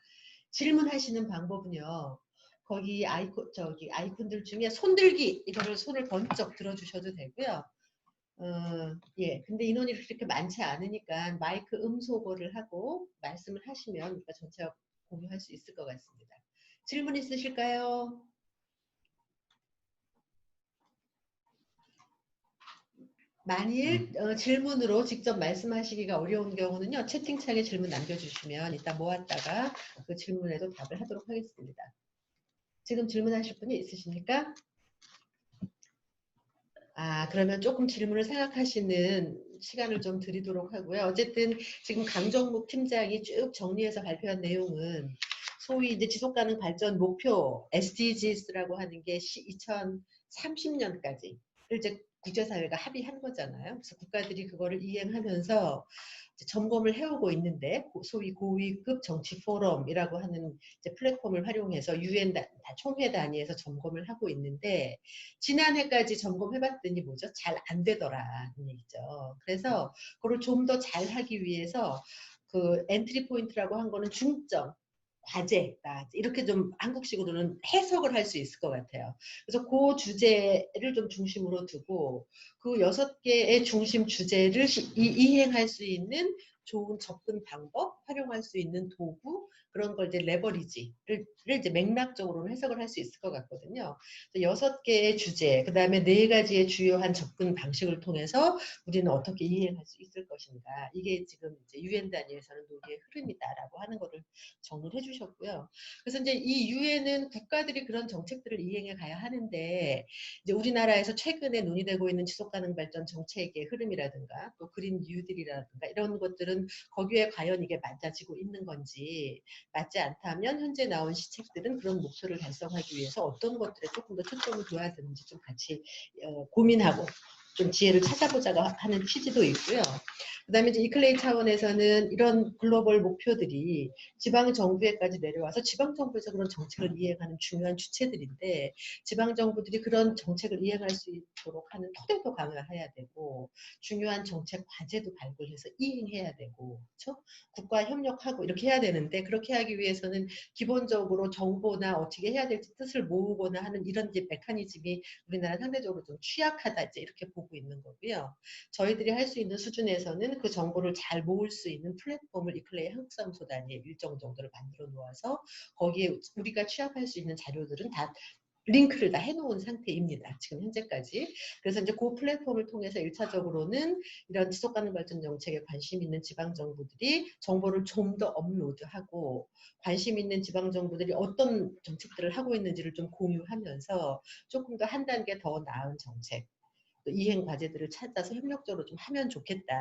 질문하시는 방법은요. 거기 아이콘들 중에 손들기 이거를 손을 번쩍 들어주셔도 되고요. 예. 근데 인원이 그렇게 많지 않으니까 마이크 음소거를 하고 말씀을 하시면 우리가 전체와 공유할 수 있을 것 같습니다. 질문 있으실까요? 만일 질문으로 직접 말씀하시기가 어려운 경우는요. 채팅창에 질문 남겨주시면 이따 모았다가 그 질문에도 답을 하도록 하겠습니다. 지금 질문하실 분이 있으십니까? 아, 그러면 조금 질문을 생각하시는 시간을 좀 드리도록 하고요. 어쨌든 지금 강정국 팀장이 쭉 정리해서 발표한 내용은 소위 이제 지속가능 발전 목표 SDGs라고 하는 게 2030년까지를 이제 국제사회가 합의한 거잖아요. 그래서 국가들이 그거를 이행하면서 이제 점검을 해오고 있는데 소위 고위급 정치 포럼이라고 하는 이제 플랫폼을 활용해서 UN 총회 단위에서 점검을 하고 있는데 지난해까지 점검해봤더니 뭐죠? 잘 안 되더라는 얘기죠. 그래서 그걸 좀 더 잘하기 위해서 그 엔트리 포인트라고 한 거는 중점, 과제다. 이렇게 좀 한국식으로는 해석을 할 수 있을 것 같아요. 그래서 그 주제를 좀 중심으로 두고 그 6개의 중심 주제를 이행할 수 있는 좋은 접근 방법, 활용할 수 있는 도구, 그런 걸 이제 레버리지를 이제 맥락적으로는 해석을 할 수 있을 것 같거든요. 6개의 주제, 그 다음에 4가지의 주요한 접근 방식을 통해서 우리는 어떻게 이행할 수 있을 것인가. 이게 지금 이제 UN 단위에서는 논의의 흐름이다라고 하는 거를 정리를 해주셨고요. 그래서 이제 이 유엔은 국가들이 그런 정책들을 이행해 가야 하는데 이제 우리나라에서 최근에 논의되고 있는 지속가능 발전 정책의 흐름이라든가 또 그린 뉴딜이라든가 이런 것들은 거기에 과연 이게 맞아지고 있는 건지 맞지 않다면 현재 나온 시책들은 그런 목표를 달성하기 위해서 어떤 것들에 조금 더 초점을 둬야 되는지 좀 같이 고민하고 좀 지혜를 찾아보자고 하는 취지도 있고요. 그다음에 이제 이클레이 차원에서는 이런 글로벌 목표들이 지방 정부에까지 내려와서 지방 정부에서 그런 정책을 이행하는 중요한 주체들인데 지방 정부들이 그런 정책을 이행할 수 있도록 하는 토대도 강화해야 되고 중요한 정책 과제도 발굴해서 이행해야 되고 그렇죠? 국가 협력하고 이렇게 해야 되는데 그렇게 하기 위해서는 기본적으로 정보나 어떻게 해야 될지 뜻을 모으거나 하는 이런 이제 메커니즘이 우리나라 상대적으로 좀 취약하다 이제 이렇게 보고 있는 거고요. 저희들이 할 수 있는 수준에서는 그 정보를 잘 모을 수 있는 플랫폼을 이클레이 한국사무소단위에 일정 정도를 만들어 놓아서 거기에 우리가 취합할 수 있는 자료들은 다 링크를 다 해놓은 상태입니다. 지금 현재까지. 그래서 이제 그 플랫폼을 통해서 1차적으로는 이런 지속가능 발전 정책에 관심 있는 지방정부들이 정보를 좀 더 업로드하고 관심 있는 지방정부들이 어떤 정책들을 하고 있는지를 좀 공유하면서 조금 더 한 단계 더 나은 정책 또 이행 과제들을 찾아서 협력적으로 좀 하면 좋겠다.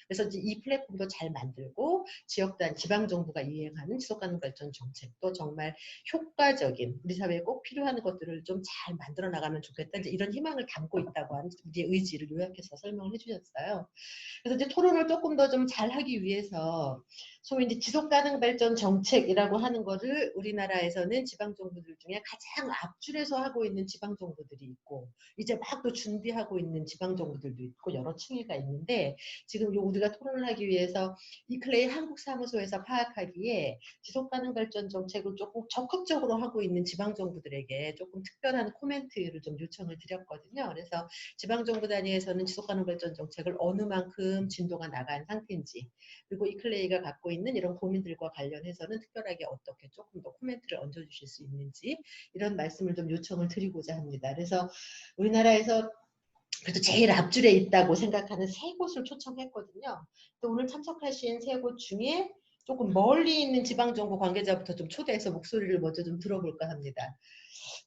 그래서 이제 이 플랫폼도 잘 만들고 지역단 지방정부가 이행하는 지속가능 발전 정책도 정말 효과적인 우리 사회에 꼭 필요한 것들을 좀 잘 만들어 나가면 좋겠다. 이제 이런 희망을 담고 있다고 하는 우리의 의지를 요약해서 설명을 해주셨어요. 그래서 이제 토론을 조금 더 좀 잘하기 위해서 소위 이제 지속가능 발전 정책이라고 하는 거를 우리나라에서는 지방정부들 중에 가장 앞줄에서 하고 있는 지방정부들이 있고 이제 막 또 준비하고 있는 지방정부들도 있고 여러 층위가 있는데 지금 우리가 토론을 하기 위해서 이클레이 한국사무소에서 파악하기에 지속가능 발전 정책을 조금 적극적으로 하고 있는 지방정부들에게 조금 특별한 코멘트를 좀 요청을 드렸거든요. 그래서 지방정부 단위에서는 지속가능 발전 정책을 어느 만큼 진도가 나간 상태인지 그리고 이클레이가 갖고 있는 이런 고민들과 관련해서는 특별하게 어떻게 조금 더 코멘트를 얹어주실 수 있는지 이런 말씀을 좀 요청을 드리고자 합니다. 그래서 우리나라에서 그래도 제일 앞줄에 있다고 생각하는 3곳을 초청했거든요. 또 오늘 참석하신 3곳 중에 조금 멀리 있는 지방정부 관계자부터 좀 초대해서 목소리를 먼저 좀 들어볼까 합니다.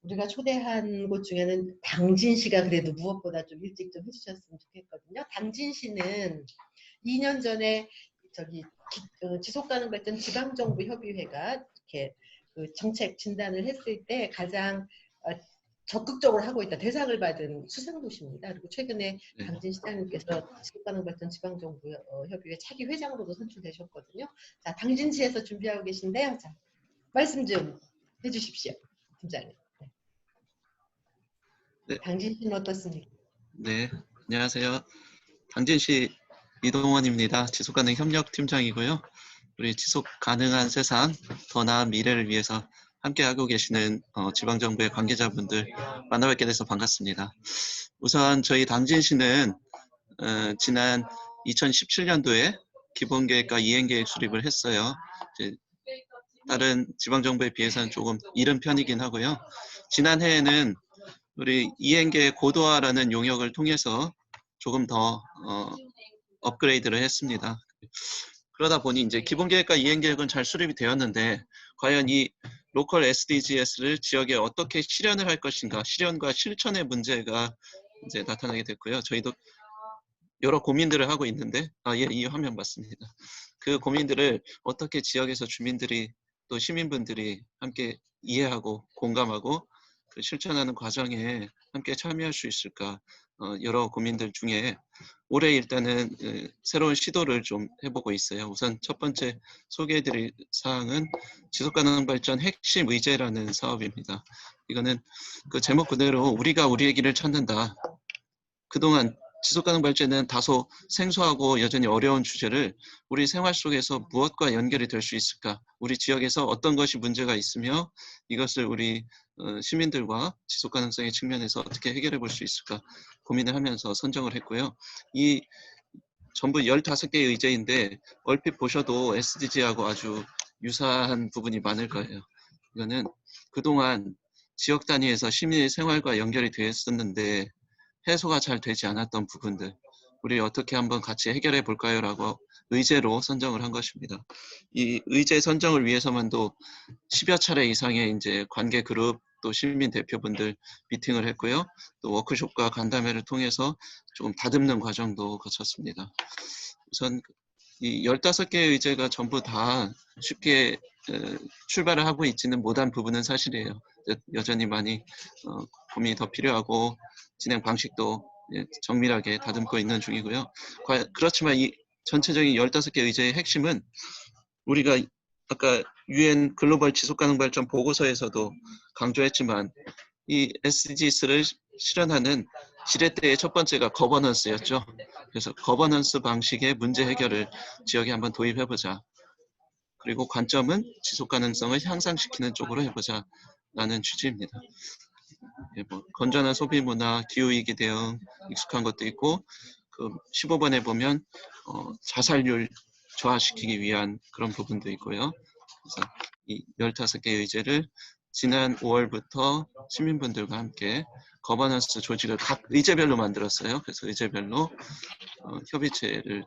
우리가 초대한 곳 중에는 당진시가 그래도 무엇보다 좀 일찍 좀 해주셨으면 좋겠거든요. 당진시는 2년 전에 저기 지속가능 발전 지방정부 협의회가 이렇게 그 정책 진단을 했을 때 가장 적극적으로 하고 있다. 대상을 받은 수상도시입니다. 그리고 최근에 당진 시장님께서 지속가능 발전 지방정부 협의회 차기 회장으로도 선출되셨거든요. 자, 당진시에서 준비하고 계신데요. 자, 말씀 좀 해주십시오, 팀장님. 네. 당진시는 어떻습니까? 네, 안녕하세요. 당진시 이동원입니다. 지속가능 협력팀장이고요. 우리 지속가능한 세상, 더 나은 미래를 위해서 함께하고 계시는 지방정부의 관계자분들 만나뵙게 돼서 반갑습니다. 우선 저희 당진시는 지난 2017년도에 기본계획과 이행계획 수립을 했어요. 이제 다른 지방정부에 비해서는 조금 이른 편이긴 하고요. 지난해에는 우리 이행계획 고도화라는 용역을 통해서 조금 더 업그레이드를 했습니다. 그러다 보니 이제 기본계획과 이행계획은 잘 수립이 되었는데 과연 이 로컬 SDGs를 지역에 어떻게 실현을 할 것인가, 실현과 실천의 문제가 이제 나타나게 됐고요. 저희도 여러 고민들을 하고 있는데, 예, 이 화면 맞습니다. 그 고민들을 어떻게 지역에서 주민들이 또 시민분들이 함께 이해하고 공감하고 그 실천하는 과정에 함께 참여할 수 있을까, 여러 고민들 중에 올해 일단은 새로운 시도를 좀 해보고 있어요. 우선 첫 번째 소개해드릴 사항은 지속가능 발전 핵심 의제라는 사업입니다. 이거는 그 제목 그대로 우리가 우리의 길을 찾는다. 그동안 지속가능 발전은 다소 생소하고 여전히 어려운 주제를 우리 생활 속에서 무엇과 연결이 될 수 있을까? 우리 지역에서 어떤 것이 문제가 있으며 이것을 우리 시민들과 지속가능성의 측면에서 어떻게 해결해 볼 수 있을까 고민을 하면서 선정을 했고요. 이 전부 15개의 의제인데 얼핏 보셔도 SDG하고 아주 유사한 부분이 많을 거예요. 이거는 그동안 지역 단위에서 시민의 생활과 연결이 되었었는데 해소가 잘 되지 않았던 부분들 우리 어떻게 한번 같이 해결해 볼까요? 라고 의제로 선정을 한 것입니다. 이 의제 선정을 위해서만도 10여 차례 이상의 이제 관계 그룹 또 시민 대표분들 미팅을 했고요. 또 워크숍과 간담회를 통해서 조금 다듬는 과정도 거쳤습니다. 우선 이 15개의 의제가 전부 다 쉽게 출발을 하고 있지는 못한 부분은 사실이에요. 여전히 많이 고민이 더 필요하고 진행 방식도 정밀하게 다듬고 있는 중이고요. 그렇지만 이 전체적인 15개 의제의 핵심은 우리가 아까 UN 글로벌 지속가능발전 보고서에서도 강조했지만 이 SDGs를 실현하는 지렛대의 첫 번째가 거버넌스였죠. 그래서 거버넌스 방식의 문제 해결을 지역에 한번 도입해보자. 그리고 관점은 지속가능성을 향상시키는 쪽으로 해보자 라는 취지입니다. 뭐 건전한 소비 문화, 기후위기 대응 익숙한 것도 있고 그 15번에 보면 자살률 저하시키기 위한 그런 부분도 있고요. 그래서 이 15개 의제를 지난 5월부터 시민분들과 함께 거버넌스 조직을 각 의제별로 만들었어요. 그래서 의제별로 협의체를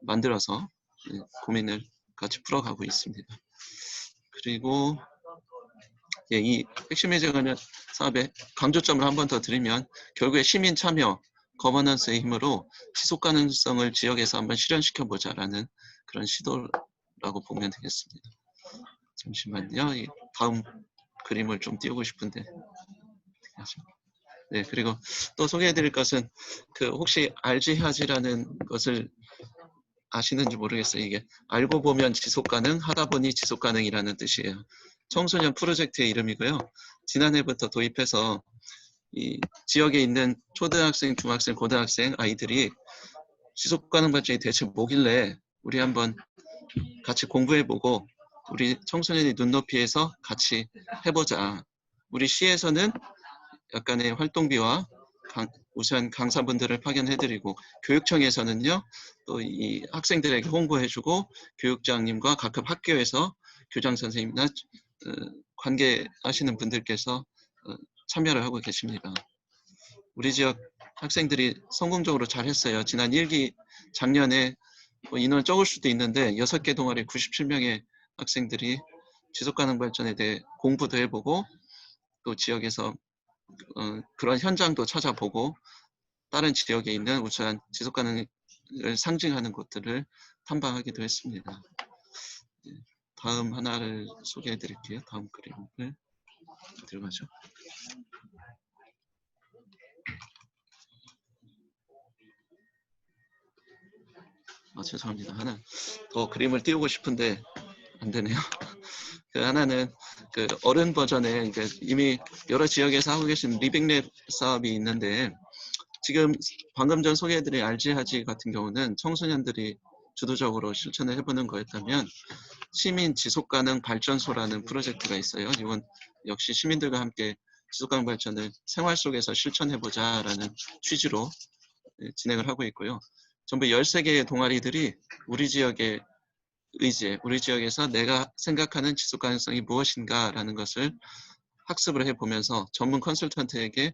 만들어서 고민을 같이 풀어가고 있습니다. 그리고 이 핵심 의제 관련 사업의 강조점을 한 번 더 드리면 결국에 시민 참여, 거버넌스의 힘으로 지속 가능성을 지역에서 한번 실현시켜보자라는 그런 시도라고 보면 되겠습니다. 잠시만요. 이 다음 그림을 좀 띄우고 싶은데. 네, 그리고 또 소개해드릴 것은 그 혹시 RG하지라는 것을 아시는지 모르겠어요. 이게 알고 보면 지속가능, 하다 보니 지속가능이라는 뜻이에요. 청소년 프로젝트의 이름이고요. 지난해부터 도입해서 이 지역에 있는 초등학생, 중학생, 고등학생 아이들이 지속가능 발전이 대체 뭐길래 우리 한번 같이 공부해보고 우리 청소년이 눈높이에서 같이 해보자. 우리 시에서는 약간의 활동비와 우선 강사분들을 파견해드리고 교육청에서는요 또 이 학생들에게 홍보해주고 교육장님과 각급 학교에서 교장 선생님이나 관계하시는 분들께서 참여를 하고 계십니다. 우리 지역 학생들이 성공적으로 잘했어요. 지난 1기 작년에 뭐 인원 적을 수도 있는데 6개 동아리 97명의 학생들이 지속가능 발전에 대해 공부도 해보고 또 지역에서 그런 현장도 찾아보고 다른 지역에 있는 우수한 지속가능을 상징하는 곳들을 탐방하기도 했습니다. 다음 하나를 소개해 드릴게요. 다음 그림을 들어가죠. 죄송합니다. 하나 더 그림을 띄우고 싶은데 안 되네요. 그 하나는 그 어른 버전에 이미 여러 지역에서 하고 계신 리빙랩 사업이 있는데 지금 방금 전 소개해드린 RG하지 같은 경우는 청소년들이 주도적으로 실천을 해보는 거였다면 시민 지속가능 발전소라는 프로젝트가 있어요. 이건 역시 시민들과 함께 지속가능 발전을 생활 속에서 실천해보자라는 취지로 진행을 하고 있고요. 전부 13개의 동아리들이 우리 지역의 의제, 우리 지역에서 내가 생각하는 지속 가능성이 무엇인가라는 것을 학습을 해보면서 전문 컨설턴트에게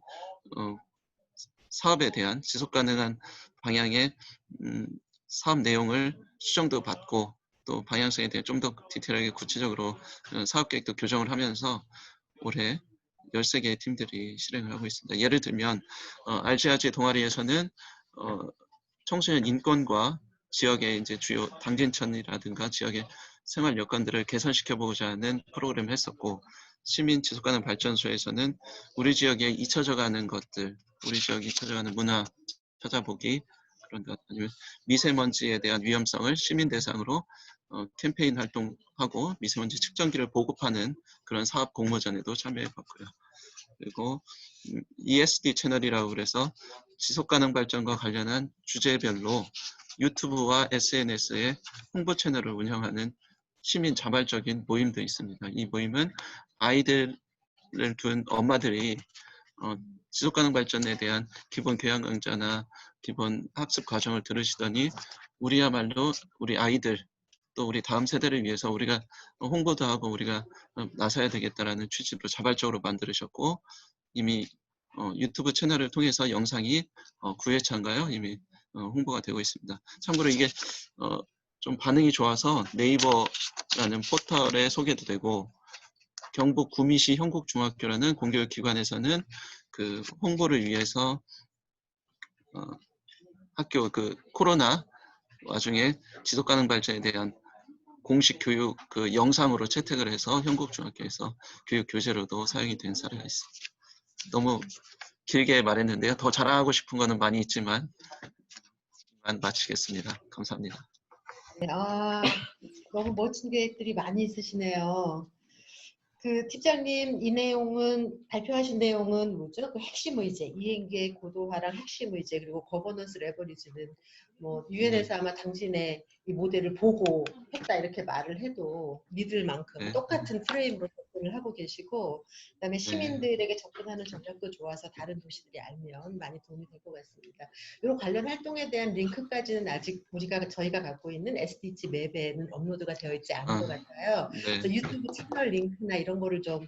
사업에 대한 지속 가능한 방향의 사업 내용을 수정도 받고 또 방향성에 대해 좀 더 디테일하게 구체적으로 사업 계획도 교정을 하면서 올해 13개의 팀들이 실행을 하고 있습니다. 예를 들면 RG하지 동아리에서는 청소년 인권과 지역의 이제 주요 당진천이라든가 지역의 생활 여건들을 개선시켜보고자 하는 프로그램을 했었고 시민 지속가능 발전소에서는 우리 지역에 잊혀져가는 것들, 우리 지역에 잊혀져가는 문화 찾아보기 그런 것 아니면 미세먼지에 대한 위험성을 시민 대상으로 캠페인 활동하고 미세먼지 측정기를 보급하는 그런 사업 공모전에도 참여해봤고요. 그리고 ESD 채널이라고 그래서 지속가능 발전과 관련한 주제별로 유튜브와 SNS에 홍보 채널을 운영하는 시민 자발적인 모임도 있습니다. 이 모임은 아이들을 둔 엄마들이 지속가능 발전에 대한 기본 교양 강좌나 기본 학습 과정을 들으시더니 우리야말로 우리 아이들 또 우리 다음 세대를 위해서 우리가 홍보도 하고 우리가 나서야 되겠다라는 취지로 자발적으로 만들으셨고 이미 유튜브 채널을 통해서 영상이 9회차인가요? 이미 홍보가 되고 있습니다. 참고로 이게 좀 반응이 좋아서 네이버라는 포털에 소개도 되고 경북 구미시 형국중학교라는 공교육기관에서는 그 홍보를 위해서 학교 그 코로나 와중에 지속가능 발전에 대한 공식 교육 그 영상으로 채택을 해서 형국중학교에서 교육 교재로도 사용이 된 사례가 있습니다. 너무 길게 말했는데요. 더 자랑하고 싶은 거는 많이 있지만 마치겠습니다. 감사합니다. 네, 너무 멋진 계획들이 많이 있으시네요. 그 팀장님, 이 내용은 발표하신 내용은 뭐죠? 그 핵심 의제, 이행계획 고도화랑 핵심 의제, 그리고 거버넌스 레버리지는 뭐 유엔에서 아마 당신의 이 모델을 보고 했다 이렇게 말을 해도 믿을 만큼 네. 똑같은 프레임으로 접근을 하고 계시고, 그다음에 시민들에게 접근하는 전략도 좋아서 다른 도시들이 알면 많이 도움이 될 것 같습니다. 이런 관련 활동에 대한 링크까지는 아직 저희가 갖고 있는 SDG 맵에는 업로드가 되어 있지 않은 것 같아요. 네. 그래서 유튜브 채널 링크나 이런 거를 좀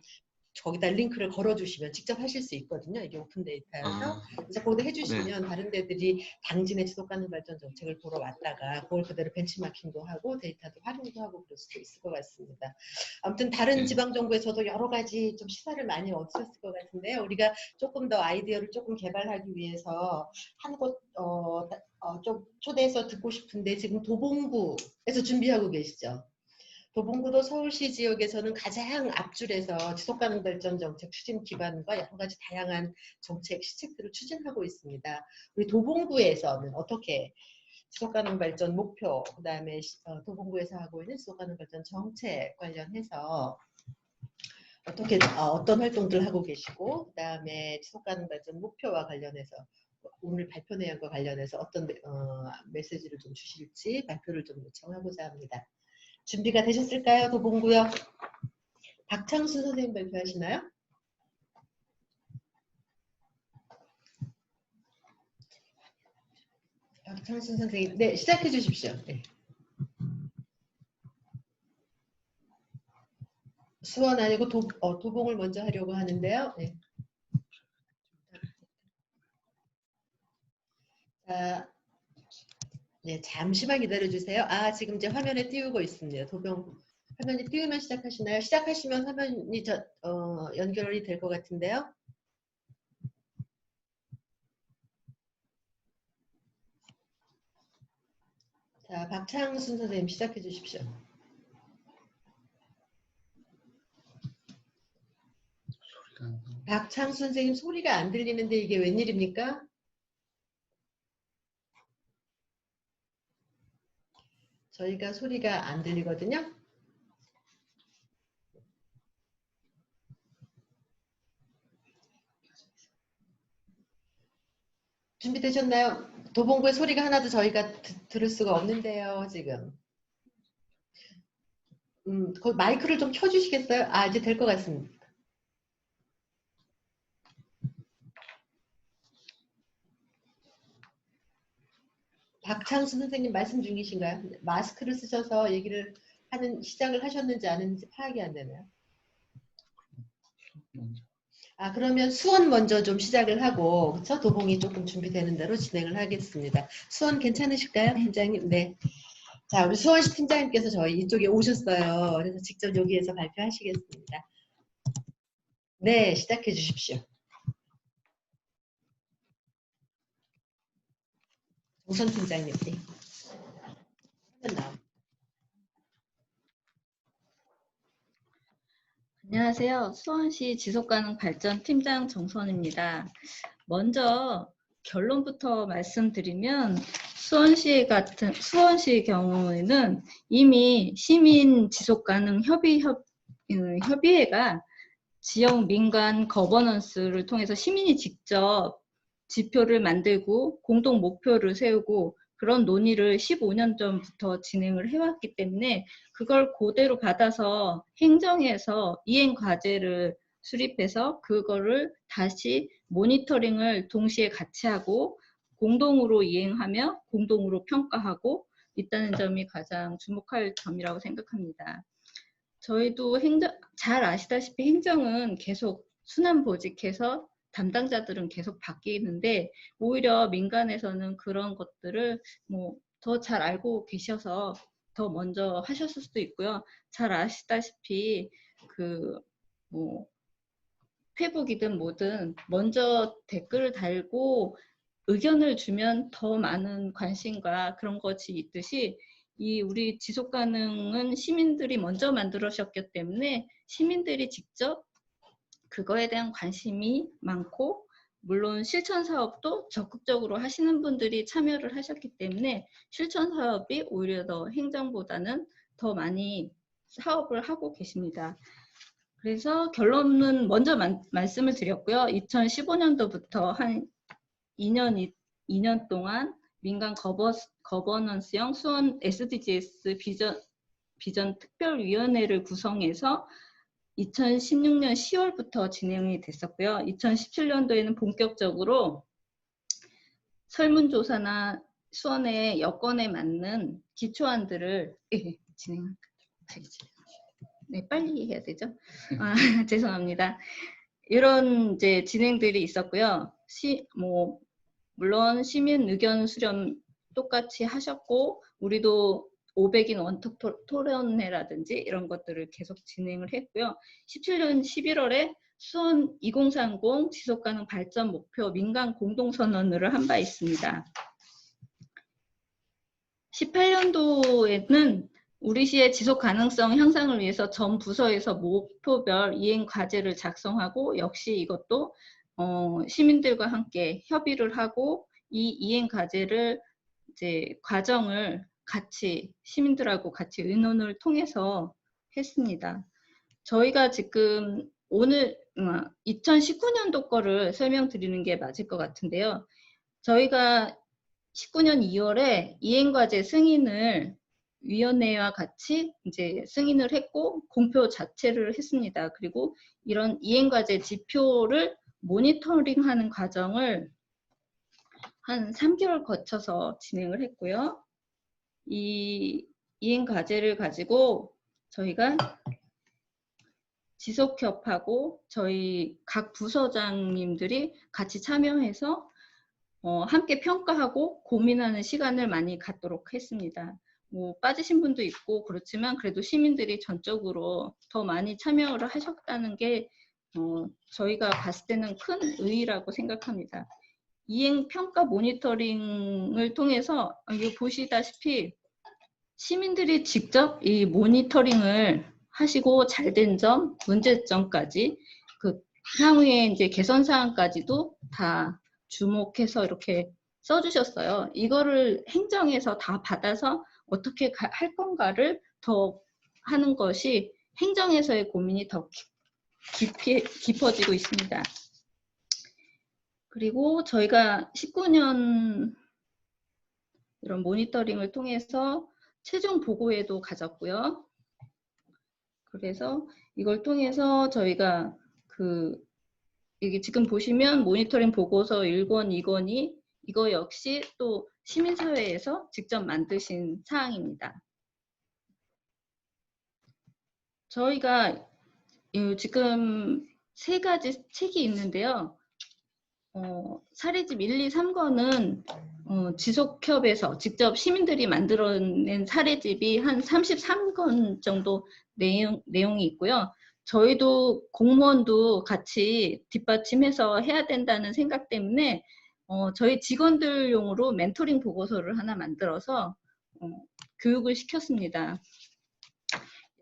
거기다 링크를 걸어주시면 직접 하실 수 있거든요. 이게 오픈 데이터여서. 그래서 거기다 해주시면 다른 데들이 당진의 지속 가능 발전 정책을 보러 왔다가 그걸 그대로 벤치마킹도 하고 데이터도 활용도 하고 그럴 수도 있을 것 같습니다. 아무튼 다른 지방 정부에서도 여러 가지 좀 시사를 많이 얻으셨을 것 같은데요. 우리가 조금 더 아이디어를 조금 개발하기 위해서 한 곳 좀 초대해서 듣고 싶은데 지금 도봉구에서 준비하고 계시죠? 도봉구도 서울시 지역에서는 가장 앞줄에서 지속가능 발전 정책 추진 기반과 여러 가지 다양한 정책, 시책들을 추진하고 있습니다. 우리 도봉구에서는 어떻게 지속가능 발전 목표, 그 다음에 도봉구에서 하고 있는 지속가능 발전 정책 관련해서 어떻게 어떤 활동들 하고 계시고, 그 다음에 지속가능 발전 목표와 관련해서 오늘 발표 내용과 관련해서 어떤 메시지를 좀 주실지 발표를 좀 요청하고자 합니다. 준비가 되셨을까요? 도봉구요. 박창수 선생님 발표하시나요? 박창수 선생님, 네, 시작해 주십시오. 네. 수원 아니고 도봉을 먼저 하려고 하는데요. 네. 자, 네, 잠시만 기다려 주세요. 지금 이제 화면에 띄우고 있습니다. 도봉 화면이 띄우면 시작하시나요? 시작하시면 화면이 연결이 될 것 같은데요. 자, 박창순 선생님 시작해 주십시오. 박창순 선생님 소리가 안 들리는데 이게 웬일입니까? 저희가 소리가 안 들리거든요. 준비되셨나요? 도봉구의 소리가 하나도 저희가 들을 수가 없는데요, 지금. 그 마이크를 좀 켜주시겠어요? 이제 될 것 같습니다. 박창수 선생님 말씀 중이신가요? 마스크를 쓰셔서 얘기를 시작을 하셨는지 안 했는지 파악이 안 되네요. 그러면 수원 먼저 좀 시작을 하고, 그쵸? 도봉이 조금 준비되는 대로 진행을 하겠습니다. 수원 괜찮으실까요, 팀장님? 네. 자, 우리 수원시 팀장님께서 저희 이쪽에 오셨어요. 그래서 직접 여기에서 발표하시겠습니다. 네, 시작해 주십시오. 정선 팀장님. 네. 안녕하세요. 수원시 지속가능 발전 팀장 정선입니다. 먼저 결론부터 말씀드리면 수원시 경우에는 이미 시민 지속가능 협의회가 지역 민간 거버넌스를 통해서 시민이 직접 지표를 만들고 공동 목표를 세우고 그런 논의를 15년 전부터 진행을 해왔기 때문에 그걸 그대로 받아서 행정에서 이행 과제를 수립해서 그거를 다시 모니터링을 동시에 같이 하고 공동으로 이행하며 공동으로 평가하고 있다는 점이 가장 주목할 점이라고 생각합니다. 저희도 잘 아시다시피 행정은 계속 순환보직해서 담당자들은 계속 바뀌는데 오히려 민간에서는 그런 것들을 더 잘 알고 계셔서 더 먼저 하셨을 수도 있고요. 잘 아시다시피 페북이든 뭐든 먼저 댓글을 달고 의견을 주면 더 많은 관심과 그런 것이 있듯이 우리 지속가능은 시민들이 먼저 만들으셨기 때문에 시민들이 직접 그거에 대한 관심이 많고 물론 실천 사업도 적극적으로 하시는 분들이 참여를 하셨기 때문에 실천 사업이 오히려 더 행정보다는 더 많이 사업을 하고 계십니다. 그래서 결론은 먼저 말씀을 드렸고요. 2015년도부터 한 2년 동안 민간 거버넌스형 수원 SDGs 비전 특별위원회를 구성해서 2016년 10월부터 진행이 됐었고요. 2017년도에는 본격적으로 설문조사나 수원의 여건에 맞는 기초안들을 진행합니다. 네, 빨리 해야 되죠? 죄송합니다. 이런 이제 진행들이 있었고요. 물론 시민 의견 수렴 똑같이 하셨고, 우리도 500인 원톱 토론회라든지 이런 것들을 계속 진행을 했고요. 17년 11월에 수원 2030 지속가능 발전 목표 민간 공동선언을 한 바 있습니다. 18년도에는 우리 시의 지속 가능성 향상을 위해서 전 부서에서 목표별 이행 과제를 작성하고, 역시 이것도 시민들과 함께 협의를 하고 이 이행 과제를 이제 과정을 같이 시민들하고 같이 의논을 통해서 했습니다. 저희가 지금 오늘 2019년도 거를 설명드리는 게 맞을 것 같은데요. 저희가 19년 2월에 이행과제 승인을 위원회와 같이 이제 승인을 했고 공표 자체를 했습니다. 그리고 이런 이행과제 지표를 모니터링하는 과정을 한 3개월 거쳐서 진행을 했고요. 이 이행과제를 가지고 저희가 지속협하고 저희 각 부서장님들이 같이 참여해서 함께 평가하고 고민하는 시간을 많이 갖도록 했습니다. 빠지신 분도 있고 그렇지만 그래도 시민들이 전적으로 더 많이 참여를 하셨다는 게 저희가 봤을 때는 큰 의의라고 생각합니다. 이행평가 모니터링을 통해서 여기 보시다시피 시민들이 직접 이 모니터링을 하시고 잘된 점, 문제점까지 그 향후에 이제 개선 사항까지도 다 주목해서 이렇게 써주셨어요. 이거를 행정에서 다 받아서 어떻게 할 건가를 더 하는 것이 행정에서의 고민이 더 깊어지고 있습니다. 그리고 저희가 19년 이런 모니터링을 통해서 최종 보고회도 가졌고요. 그래서 이걸 통해서 저희가 여기 지금 보시면 모니터링 보고서 1권, 2권이 이거 역시 또 시민사회에서 직접 만드신 사항입니다. 저희가 지금 3가지 책이 있는데요. 사례집 1, 2, 3권은 지속협에서 직접 시민들이 만들어낸 사례집이 한 33권 정도 내용이 있고요. 저희도 공무원도 같이 뒷받침해서 해야 된다는 생각 때문에 저희 직원들용으로 멘토링 보고서를 하나 만들어서 교육을 시켰습니다.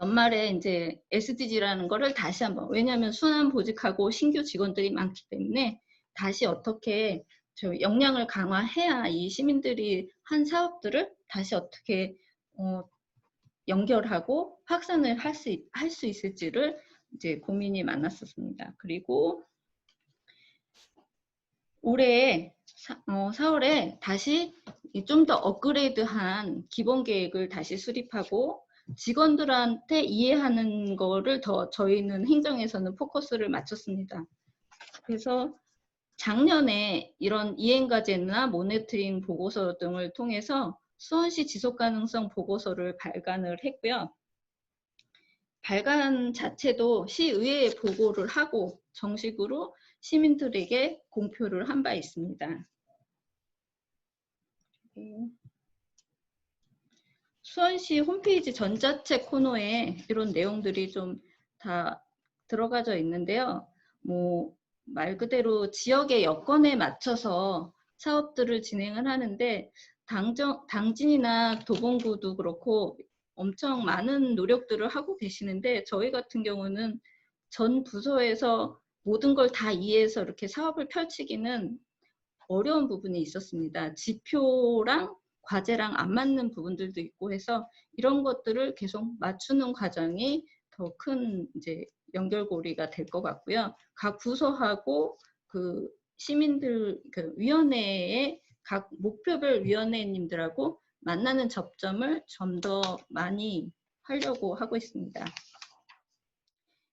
연말에 이제 SDG라는 거를 다시 한번, 왜냐하면 순환 보직하고 신규 직원들이 많기 때문에 다시 어떻게 역량을 강화해야 이 시민들이 한 사업들을 다시 어떻게 연결하고 확산을 할 수 있을지를 이제 고민이 많았었습니다. 그리고 올해 4월에 다시 좀 더 업그레이드한 기본 계획을 다시 수립하고 직원들한테 이해하는 거를 더 저희는 행정에서는 포커스를 맞췄습니다. 그래서 작년에 이런 이행과제나 모니터링 보고서 등을 통해서 수원시 지속가능성 보고서를 발간을 했고요. 발간 자체도 시의회에 보고를 하고 정식으로 시민들에게 공표를 한 바 있습니다. 수원시 홈페이지 전자책 코너에 이런 내용들이 좀 다 들어가져 있는데요. 말 그대로 지역의 여건에 맞춰서 사업들을 진행을 하는데 당진이나 도봉구도 그렇고 엄청 많은 노력들을 하고 계시는데 저희 같은 경우는 전 부서에서 모든 걸 다 이해해서 이렇게 사업을 펼치기는 어려운 부분이 있었습니다. 지표랑 과제랑 안 맞는 부분들도 있고 해서 이런 것들을 계속 맞추는 과정이 더 큰 이제 연결고리가 될 것 같고요. 각 부서하고 그 시민들 그 위원회의 각 목표별 위원회님들하고 만나는 접점을 좀 더 많이 하려고 하고 있습니다.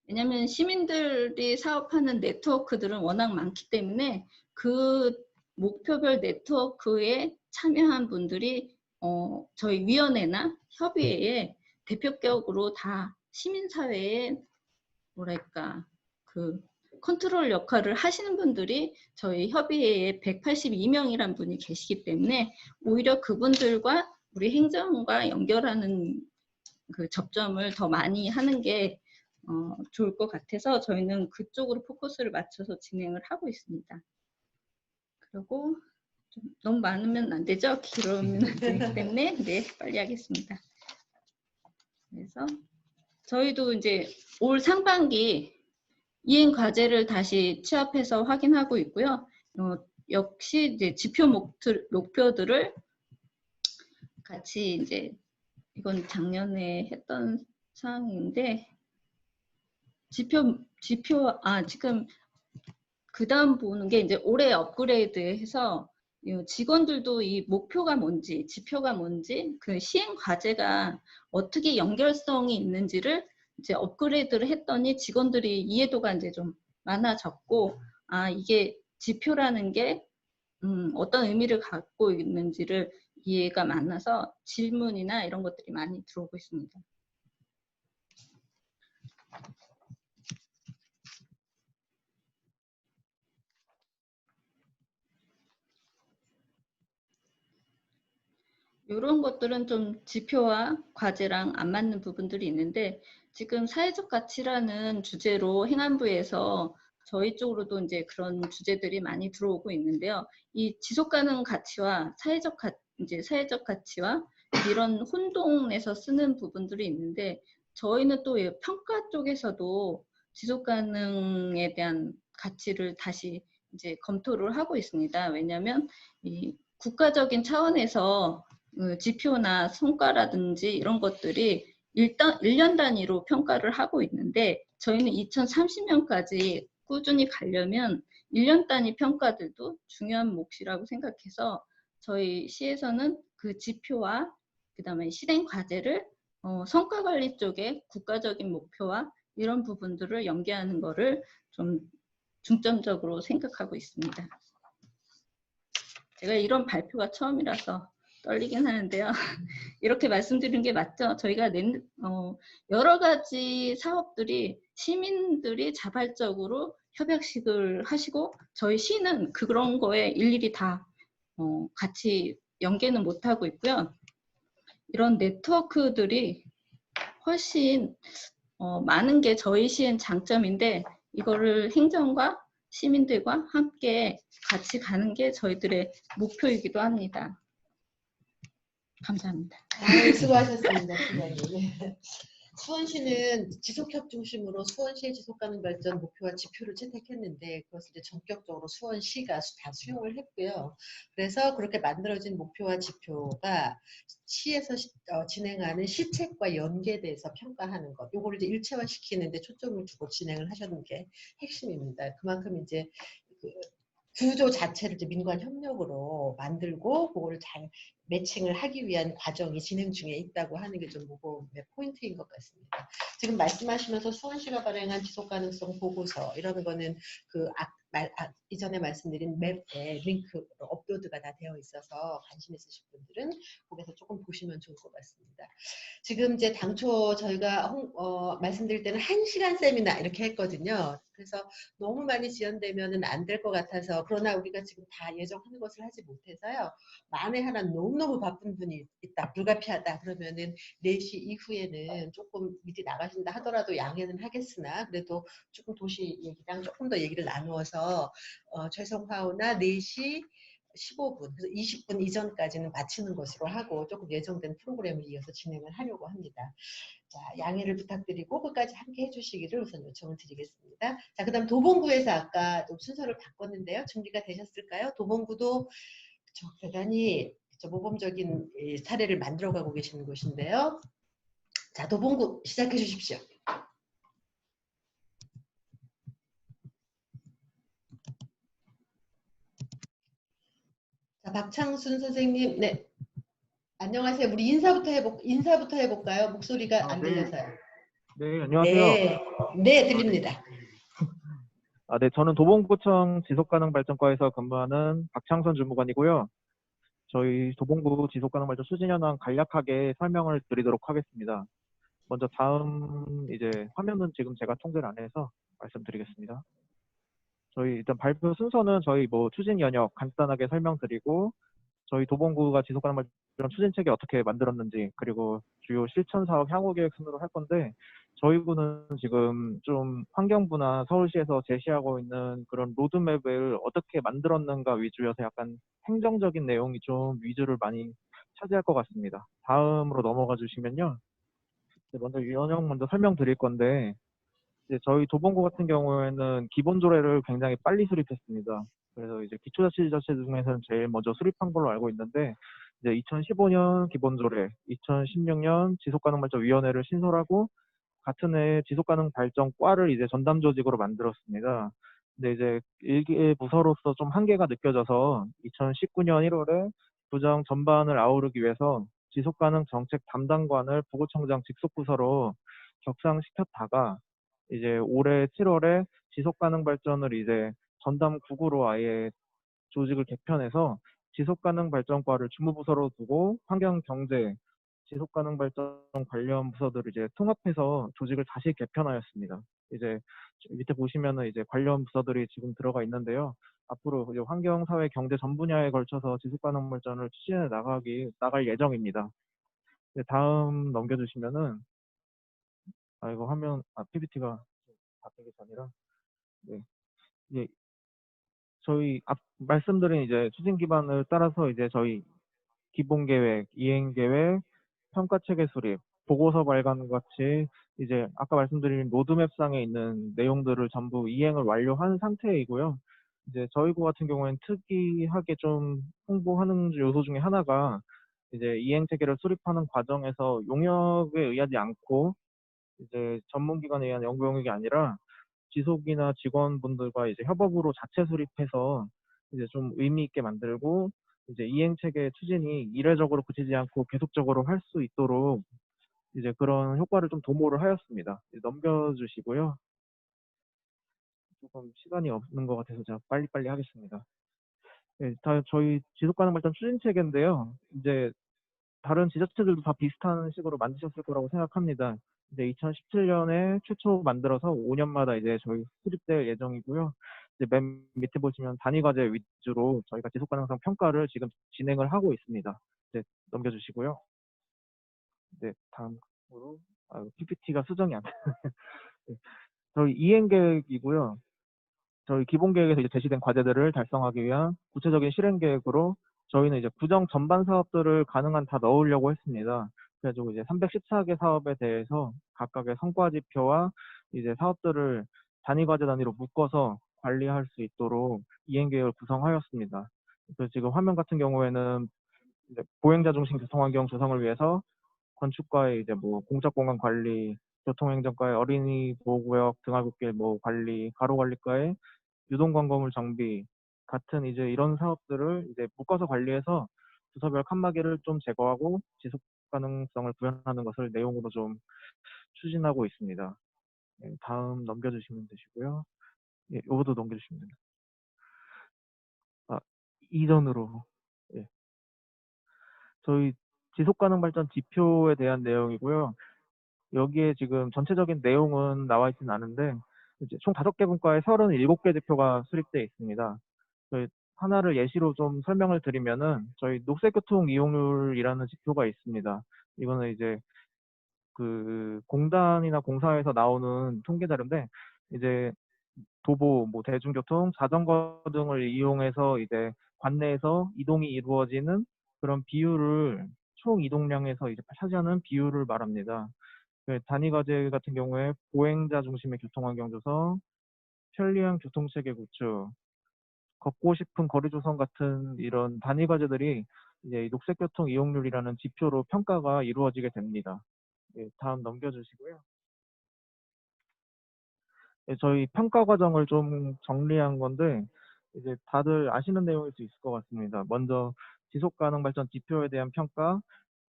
왜냐하면 시민들이 사업하는 네트워크들은 워낙 많기 때문에 그 목표별 네트워크에 참여한 분들이 저희 위원회나 협의회에 대표격으로 다 시민사회에 뭐랄까 그 컨트롤 역할을 하시는 분들이 저희 협의회에 182명이란 분이 계시기 때문에 오히려 그분들과 우리 행정과 연결하는 그 접점을 더 많이 하는 게 좋을 것 같아서 저희는 그쪽으로 포커스를 맞춰서 진행을 하고 있습니다. 그리고 좀 너무 많으면 안 되죠? 길어오면 안 되기 때문에 네, 빨리 하겠습니다. 그래서 저희도 이제 올 상반기 이행 과제를 다시 취합해서 확인하고 있고요. 역시 이제 지표 목표들을 같이 이제 이건 작년에 했던 사항인데 지금 그 다음 보는 게 이제 올해 업그레이드해서 직원들도 이 목표가 뭔지, 지표가 뭔지, 그 시행 과제가 어떻게 연결성이 있는지를 이제 업그레이드를 했더니 직원들이 이해도가 이제 좀 많아졌고, 아, 이게 지표라는 게 어떤 의미를 갖고 있는지를 이해가 많아서 질문이나 이런 것들이 많이 들어오고 있습니다. 이런 것들은 좀 지표와 과제랑 안 맞는 부분들이 있는데 지금 사회적 가치라는 주제로 행안부에서 저희 쪽으로도 이제 그런 주제들이 많이 들어오고 있는데요. 이 지속가능 가치와 사회적 가치와 이런 혼동해서 쓰는 부분들이 있는데 저희는 또 평가 쪽에서도 지속가능에 대한 가치를 다시 이제 검토를 하고 있습니다. 왜냐하면 이 국가적인 차원에서 지표나 성과라든지 이런 것들이 일단 1년 단위로 평가를 하고 있는데 저희는 2030년까지 꾸준히 가려면 1년 단위 평가들도 중요한 몫이라고 생각해서 저희 시에서는 그 지표와 그다음에 실행 과제를 성과 관리 쪽에 국가적인 목표와 이런 부분들을 연계하는 거를 좀 중점적으로 생각하고 있습니다. 제가 이런 발표가 처음이라서 떨리긴 하는데요. 이렇게 말씀드리는 게 맞죠? 저희가 여러 가지 사업들이 시민들이 자발적으로 협약식을 하시고 저희 시는 그런 거에 일일이 다 같이 연계는 못하고 있고요. 이런 네트워크들이 훨씬 많은 게 저희 시의 장점인데 이거를 행정과 시민들과 함께 같이 가는 게 저희들의 목표이기도 합니다. 감사합니다. 수고하셨습니다, 팀장님. 수원시는 지속협 중심으로 수원시의 지속가능 발전 목표와 지표를 채택했는데 그것을 이제 전격적으로 수원시가 다 수용을 했고요. 그래서 그렇게 만들어진 목표와 지표가 시에서 진행하는 시책과 연계돼서 평가하는 것, 요거를 이제 일체화시키는데 초점을 두고 진행을 하셨는 게 핵심입니다. 그만큼 이제 그 구조 자체를 이제 민관 협력으로 만들고 그거를 잘 매칭을 하기 위한 과정이 진행 중에 있다고 하는 게 좀 무거움의 포인트인 것 같습니다. 지금 말씀하시면서 수원시가 발행한 지속가능성 보고서 이런 거는 그 이전에 말씀드린 맵에 링크로 업로드가 다 되어 있어서 관심 있으신 분들은 거기서 조금 보시면 좋을 것 같습니다. 지금 이제 당초 저희가 말씀드릴 때는 1시간 세미나 이렇게 했거든요. 그래서 너무 많이 지연되면은 안 될 것 같아서 그러나 우리가 지금 다 예정하는 것을 하지 못해서요. 만에 하나 너무너무 바쁜 분이 있다, 불가피하다 그러면은 4시 이후에는 조금 미리 나가신다 하더라도 양해는 하겠으나 그래도 조금 도시 얘기랑 조금 더 얘기를 나누어서 최성화호나 4시 15분, 그래서 20분 이전까지는 마치는 것으로 하고 조금 예정된 프로그램을 이어서 진행을 하려고 합니다. 자, 양해를 부탁드리고 끝까지 함께 해주시기를 우선 요청을 드리겠습니다. 자, 그 다음 도봉구에서 아까 좀 순서를 바꿨는데요. 준비가 되셨을까요? 도봉구도 대단히 모범적인 사례를 만들어가고 계시는 곳인데요. 자, 도봉구 시작해 주십시오. 자, 박창순 선생님, 네. 안녕하세요. 우리 인사부터 해볼까요? 목소리가 안 들려서요. 네, 안녕하세요. 네, 네, 들립니다. 네, 저는 도봉구청 지속가능발전과에서 근무하는 박창선 주무관이고요. 저희 도봉구 지속가능발전 추진현황 간략하게 설명을 드리도록 하겠습니다. 먼저 다음 이제 화면은 지금 제가 통제를 안 해서 말씀드리겠습니다. 저희 일단 발표 순서는 저희 추진 연역 간단하게 설명드리고 저희 도봉구가 지속가능발전 추진책이 어떻게 만들었는지 그리고 주요 실천 사업 향후 계획 순으로 할 건데 저희 구는 지금 좀 환경부나 서울시에서 제시하고 있는 그런 로드맵을 어떻게 만들었는가 위주여서 약간 행정적인 내용이 좀 위주를 많이 차지할 것 같습니다. 다음으로 넘어가 주시면요. 먼저 연역 먼저 설명드릴 건데 이제 저희 도봉구 같은 경우에는 기본 조례를 굉장히 빨리 수립했습니다. 그래서 이제 기초자치제자체 중에서는 제일 먼저 수립한 걸로 알고 있는데 이제 2015년 기본 조례, 2016년 지속가능발전위원회를 신설하고 같은 해 지속가능발전과를 이제 전담 조직으로 만들었습니다. 근데 이제 일개 부서로서 좀 한계가 느껴져서 2019년 1월에 부정 전반을 아우르기 위해서 지속가능 정책 담당관을 부구청장 직속 부서로 격상시켰다가 이제 올해 7월에 지속가능발전을 이제 전담 국으로 아예 조직을 개편해서 지속가능발전과를 주무부서로 두고 환경경제, 지속가능발전 관련 부서들을 이제 통합해서 조직을 다시 개편하였습니다. 이제 밑에 보시면은 이제 관련 부서들이 지금 들어가 있는데요. 앞으로 이제 환경, 사회, 경제 전 분야에 걸쳐서 지속가능발전을 추진해 나갈 예정입니다. 다음 넘겨주시면은 이거 화면 PPT가 바뀌기 전이라 네. 이제 저희 말씀드린 이제 추진 기반을 따라서 이제 저희 기본 계획, 이행 계획, 평가 체계 수립, 보고서 발간 같이 이제 아까 말씀드린 로드맵상에 있는 내용들을 전부 이행을 완료한 상태이고요. 이제 저희 구 같은 경우에는 특이하게 좀 홍보하는 요소 중에 하나가 이제 이행 체계를 수립하는 과정에서 용역에 의하지 않고 이제 전문기관에 의한 연구 용역이 아니라 지속이나 직원분들과 이제 협업으로 자체 수립해서 이제 좀 의미 있게 만들고 이제 이행 체계 추진이 이례적으로 그치지 않고 계속적으로 할 수 있도록 이제 그런 효과를 좀 도모를 하였습니다. 넘겨주시고요. 조금 시간이 없는 것 같아서 제가 빨리빨리 하겠습니다. 네, 다 저희 지속가능발전 추진 체계인데요. 이제 다른 지자체들도 다 비슷한 식으로 만드셨을 거라고 생각합니다. 이제 2017년에 최초 만들어서 5년마다 이제 저희 수립될 예정이고요. 이제 맨 밑에 보시면 단위 과제 위주로 저희가 지속 가능성 평가를 지금 진행을 하고 있습니다. 네, 넘겨주시고요. 네, 다음으로 PPT가 수정이 안 돼요. 네, 저희 이행 계획이고요. 저희 기본 계획에서 이제 제시된 과제들을 달성하기 위한 구체적인 실행 계획으로 저희는 이제 구정 전반 사업들을 가능한 다 넣으려고 했습니다. 그래가지고 이제 314개 사업에 대해서 각각의 성과 지표와 이제 사업들을 단위 과제 단위로 묶어서 관리할 수 있도록 이행 계획을 구성하였습니다. 그래서 지금 화면 같은 경우에는 이제 보행자 중심 교통환경 조성을 위해서 건축과의 이제 공적 공간 관리, 교통행정과의 어린이 보호구역 등하굣길 관리, 가로관리과의 유동관광물 정비 같은 이제 이런 사업들을 이제 묶어서 관리해서 부서별 칸막이를 좀 제거하고 지속 가능성을 구현하는 것을 내용으로 좀 추진하고 있습니다. 네, 다음 넘겨주시면 되시고요. 예, 요것도 넘겨주시면 됩니다. 이전으로 예. 저희 지속가능발전 지표에 대한 내용이고요. 여기에 지금 전체적인 내용은 나와 있지는 않은데 이제 총 5개 분과에 37개 지표가 수립되어 있습니다. 저희 하나를 예시로 좀 설명을 드리면은 저희 녹색교통 이용률이라는 지표가 있습니다. 이거는 이제 그 공단이나 공사에서 나오는 통계 자료인데 이제 도보, 대중교통, 자전거 등을 이용해서 이제 관내에서 이동이 이루어지는 그런 비율을 총 이동량에서 이제 차지하는 비율을 말합니다. 단위 과제 같은 경우에 보행자 중심의 교통환경 조성, 편리한 교통체계 구축, 걷고 싶은 거리 조성 같은 이런 단위 과제들이 이제 이 녹색교통 이용률이라는 지표로 평가가 이루어지게 됩니다. 예, 다음 넘겨주시고요. 예, 저희 평가 과정을 좀 정리한 건데 이제 다들 아시는 내용일 수 있을 것 같습니다. 먼저 지속 가능 발전 지표에 대한 평가,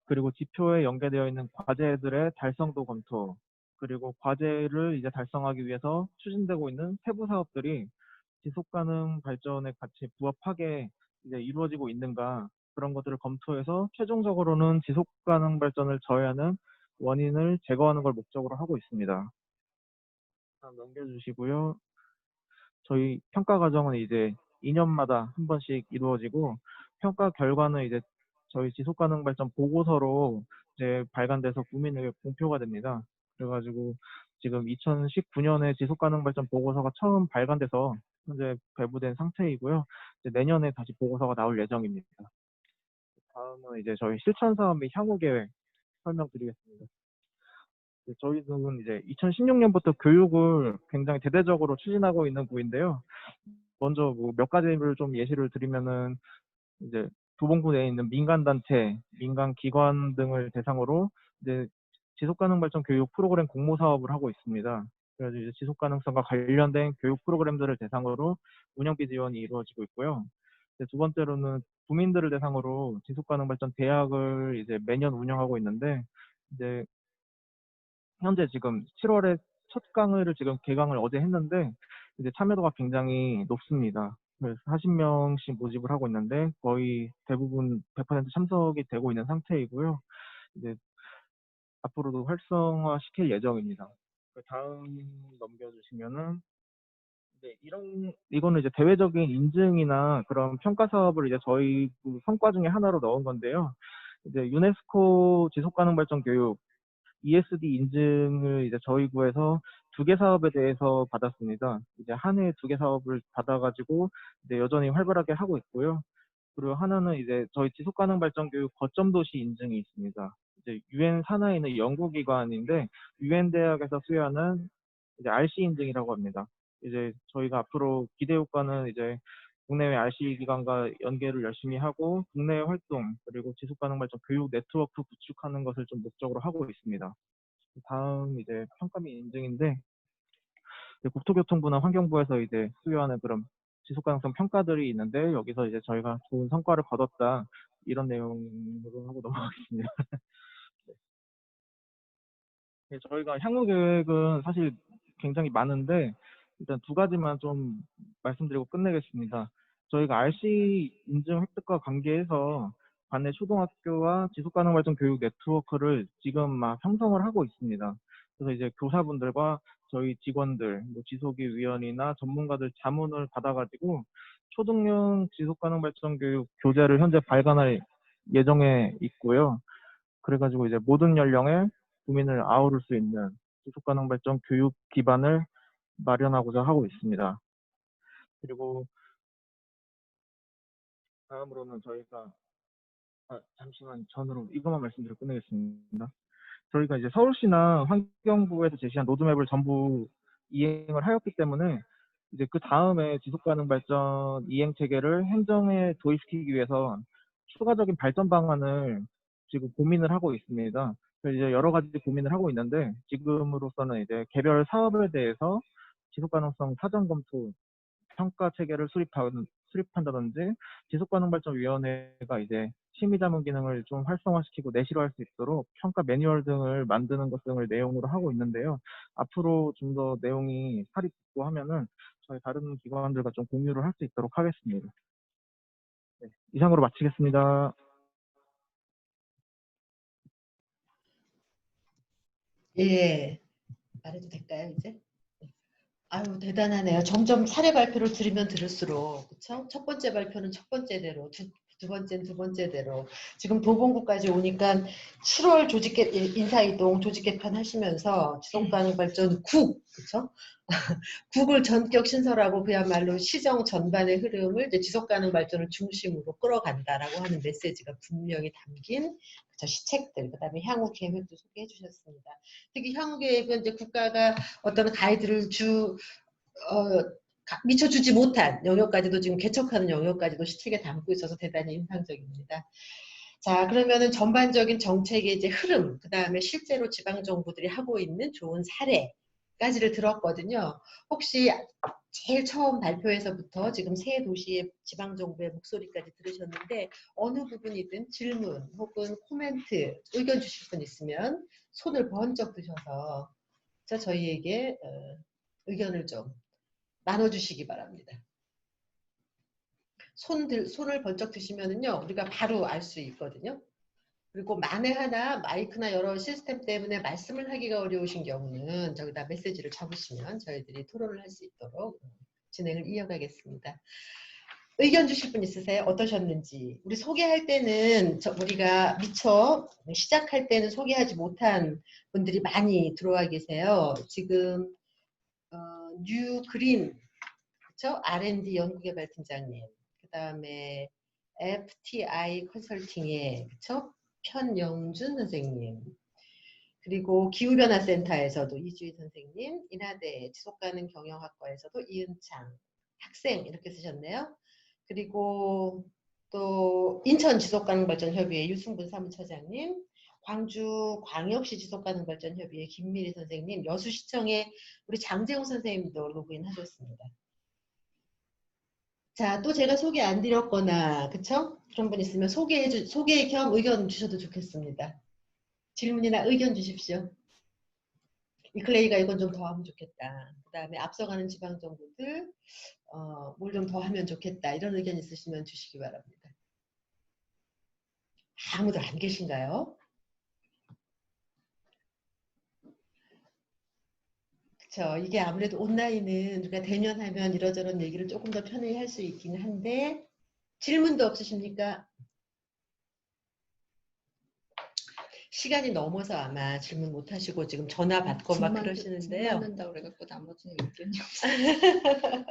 그리고 지표에 연계되어 있는 과제들의 달성도 검토, 그리고 과제를 이제 달성하기 위해서 추진되고 있는 세부 사업들이 지속 가능 발전의 가치에 부합하게 이제 이루어지고 있는가, 그런 것들을 검토해서 최종적으로는 지속 가능 발전을 저해하는 원인을 제거하는 걸 목적으로 하고 있습니다. 다음 넘겨주시고요. 저희 평가 과정은 이제 2년마다 한 번씩 이루어지고, 평가 결과는 이제 저희 지속 가능 발전 보고서로 이제 발간돼서 국민에게 공표가 됩니다. 그래가지고 지금 2019년에 지속 가능 발전 보고서가 처음 발간돼서 현재 배부된 상태이고요. 이제 내년에 다시 보고서가 나올 예정입니다. 다음은 이제 저희 실천 사업 및 향후 계획 설명드리겠습니다. 저희는 이제 2016년부터 교육을 굉장히 대대적으로 추진하고 있는 부인데요. 먼저 뭐 몇 가지를 좀 예시를 드리면은 이제 도봉구 내에 있는 민간단체, 민간기관 등을 대상으로 이제 지속가능 발전 교육 프로그램 공모 사업을 하고 있습니다. 그래서 이제 지속가능성과 관련된 교육 프로그램들을 대상으로 운영비 지원이 이루어지고 있고요. 이제 두 번째로는 구민들을 대상으로 지속가능 발전 대학을 이제 매년 운영하고 있는데, 이제 현재 지금 7월에 첫 강의를 지금 개강을 어제 했는데 이제 참여도가 굉장히 높습니다. 그래서 40명씩 모집을 하고 있는데 거의 대부분 100% 참석이 되고 있는 상태이고요. 이제 앞으로도 활성화 시킬 예정입니다. 다음 넘겨주시면은 이거는 이제 대외적인 인증이나 그런 평가 사업을 이제 저희 그 성과 중에 하나로 넣은 건데요. 이제 유네스코 지속가능 발전 교육 ESD 인증을 이제 저희 구에서 2개 사업에 대해서 받았습니다. 이제 한 해에 2개 사업을 받아가지고 이제 여전히 활발하게 하고 있고요. 그리고 하나는 이제 저희 지속가능 발전 교육 거점 도시 인증이 있습니다. 이제 UN 산하에 있는 연구기관인데 UN 대학에서 수여하는 이제 RC 인증이라고 합니다. 이제 저희가 앞으로 기대 효과는 이제 국내외 RC 기관과 연계를 열심히 하고 국내 활동 그리고 지속가능 발전 교육 네트워크 구축하는 것을 좀 목적으로 하고 있습니다. 다음 이제 평가 및 인증인데 국토교통부나 환경부에서 이제 수여하는 그런 지속가능성 평가들이 있는데 여기서 이제 저희가 좋은 성과를 거뒀다 이런 내용으로 하고 넘어가겠습니다. 네, 저희가 향후 계획은 사실 굉장히 많은데 일단 2가지만 좀 말씀드리고 끝내겠습니다. 저희가 RC 인증 획득과 관계해서 관내 초등학교와 지속가능 발전 교육 네트워크를 지금 막 형성을 하고 있습니다. 그래서 이제 교사분들과 저희 직원들, 뭐 지속위 위원이나 전문가들 자문을 받아가지고 초등용 지속가능 발전 교육 교재를 현재 발간할 예정에 있고요. 그래가지고 이제 모든 연령의 국민을 아우를 수 있는 지속가능 발전 교육 기반을 마련하고자 하고 있습니다. 그리고 다음으로는 저희가 잠시만 전으로 이것만 말씀드리고 끝내겠습니다. 저희가 이제 서울시나 환경부에서 제시한 로드맵을 전부 이행을 하였기 때문에 이제 그 다음에 지속가능 발전 이행 체계를 행정에 도입시키기 위해서 추가적인 발전 방안을 지금 고민을 하고 있습니다. 그래서 이제 여러 가지 고민을 하고 있는데 지금으로서는 이제 개별 사업에 대해서 지속가능성 사전 검토 평가 체계를 수립한다든지 지속가능발전위원회가 이제 심의자문 기능을 좀 활성화시키고 내실화할 수 있도록 평가 매뉴얼 등을 만드는 것 등을 내용으로 하고 있는데요. 앞으로 좀 더 내용이 살이 붙고 하면은 저희 다른 기관들과 좀 공유를 할 수 있도록 하겠습니다. 네, 이상으로 마치겠습니다. 예, 말해도 될까요, 이제? 아유, 대단하네요. 점점 사례 발표를 들으면 들을수록, 그쵸? 첫 번째 발표는 첫 번째대로, 두 번째대로 지금 도봉구까지 오니까 7월 인사이동 조직 개편 하시면서 지속가능발전 그쵸? 국을 전격 신설하고 그야말로 시정 전반의 흐름을 이제 지속가능발전을 중심으로 끌어간다라고 하는 메시지가 분명히 담긴 시책들, 그다음에 향후 계획도 소개해 주셨습니다. 특히 향후 계획은 이제 국가가 어떤 가이드를 미쳐주지 못한 영역까지도 지금 개척하는 영역까지도 시책에 담고 있어서 대단히 인상적입니다. 자, 그러면은 전반적인 정책의 이제 흐름, 그 다음에 실제로 지방 정부들이 하고 있는 좋은 사례까지를 들었거든요. 혹시 제일 처음 발표에서부터 지금 세 도시의 지방 정부의 목소리까지 들으셨는데 어느 부분이든 질문 혹은 코멘트, 의견 주실 분 있으면 손을 번쩍 드셔서 저희에게 의견을 좀 나눠주시기 바랍니다. 손을 번쩍 드시면은요, 우리가 바로 알 수 있거든요. 그리고 만에 하나 마이크나 여러 시스템 때문에 말씀을 하기가 어려우신 경우는 저기다 메시지를 적으시면 저희들이 토론을 할 수 있도록 진행을 이어가겠습니다. 의견 주실 분 있으세요? 어떠셨는지. 우리 소개할 때는 우리가 미처 시작할 때는 소개하지 못한 분들이 많이 들어와 계세요. 지금 뉴 그린, 그렇죠? R&D 연구개발팀장님, 그 다음에 FTI 컨설팅의 그렇죠? 편영준 선생님, 그리고 기후변화센터에서도 이주희 선생님, 인하대 지속가능경영학과에서도 이은창 학생 이렇게 쓰셨네요. 그리고 또 인천 지속가능발전협의회 유승분 사무처장님, 광주 광역시 지속가능발전협의회 김미리 선생님, 여수시청의 우리 장재홍 선생님도 로그인 하셨습니다. 자, 또 제가 소개 안 드렸거나, 그쵸? 그런 분 있으면 소개 겸 의견 주셔도 좋겠습니다. 질문이나 의견 주십시오. 이클레이가 이건 좀 더 하면 좋겠다. 그 다음에 앞서가는 지방정부들, 뭘 좀 더 하면 좋겠다. 이런 의견 있으시면 주시기 바랍니다. 아무도 안 계신가요? 그쵸. 이게 아무래도 온라인은 우리가 대면하면 이러저런 얘기를 조금 더 편하게 할 수 있긴 한데, 질문도 없으십니까? 시간이 넘어서 아마 질문 못 하시고 지금 전화 받고 막 그러시는데요. 맞는다고 그래갖고 나머지는 의견이 없어요.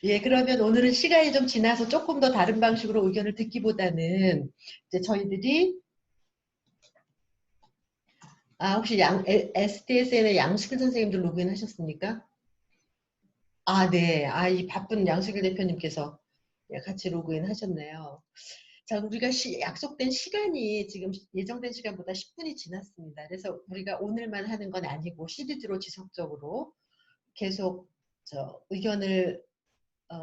예, 그러면 오늘은 시간이 좀 지나서 조금 더 다른 방식으로 의견을 듣기보다는 이제 저희들이 혹시 SDSN의 양수길 선생님들 로그인 하셨습니까? 네. 이 바쁜 양수길 대표님께서 같이 로그인 하셨네요. 자, 우리가 약속된 시간이 지금 예정된 시간보다 10분이 지났습니다. 그래서 우리가 오늘만 하는 건 아니고 시리즈로 지속적으로 계속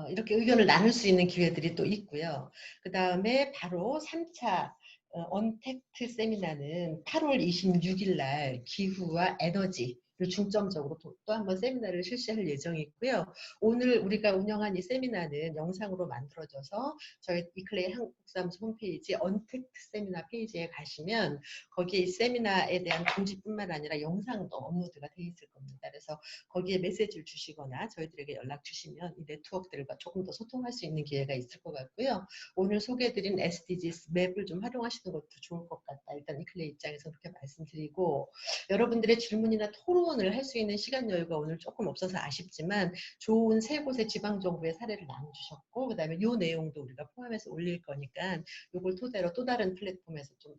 이렇게 의견을 나눌 수 있는 기회들이 또 있고요. 그 다음에 바로 3차 언택트 세미나는 8월 26일 날 기후와 에너지를 중점적으로 또 한 번 세미나를 실시할 예정이 있고요. 오늘 우리가 운영한 이 세미나는 영상으로 만들어져서 저희 이클레이 한국사무소 홈페이지 언택트 세미나 페이지에 가시면 거기에 이 세미나에 대한 공지뿐만 아니라 영상도 업로드가 돼 있을 겁니다. 그래서 거기에 메시지를 주시거나 저희들에게 연락 주시면 이 네트워크들과 조금 더 소통할 수 있는 기회가 있을 것 같고요. 오늘 소개해드린 SDGs 맵을 좀 활용하시는 것도 좋을 것 같다. 일단 이클레이 입장에서 그렇게 말씀드리고, 여러분들의 질문이나 토론을 할 수 있는 시간 여유가 오늘 조금 없어서 아쉽지만 좋은 세 곳의 지방정부의 사례를 나눠주셨고, 그 다음에 이 내용도 우리가 포함해서 올릴 거니까 이걸 토대로 또 다른 플랫폼에서 좀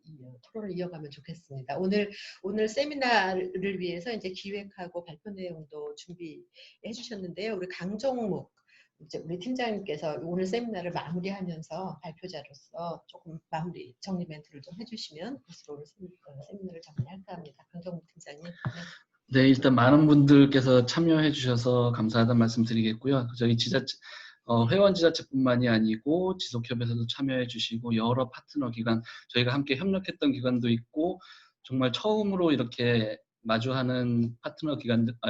토론을 이어가면 좋겠습니다. 오늘 세미나를 위해서 이제 기획하고 발표 내용도 준비해 주셨는데요. 우리 강정묵 이제 우리 팀장님께서 오늘 세미나를 마무리하면서 발표자로서 조금 마무리 정리 멘트를 좀 해주시면 그것으로 오늘 세미나를 정리할까 합니다. 강정묵 팀장님. 네, 일단 많은 분들께서 참여해 주셔서 감사하다는 말씀 드리겠고요. 저희 회원 지자체뿐만이 아니고 지속협에서도 참여해 주시고 여러 파트너 기관, 저희가 함께 협력했던 기관도 있고 정말 처음으로 이렇게 마주하는 파트너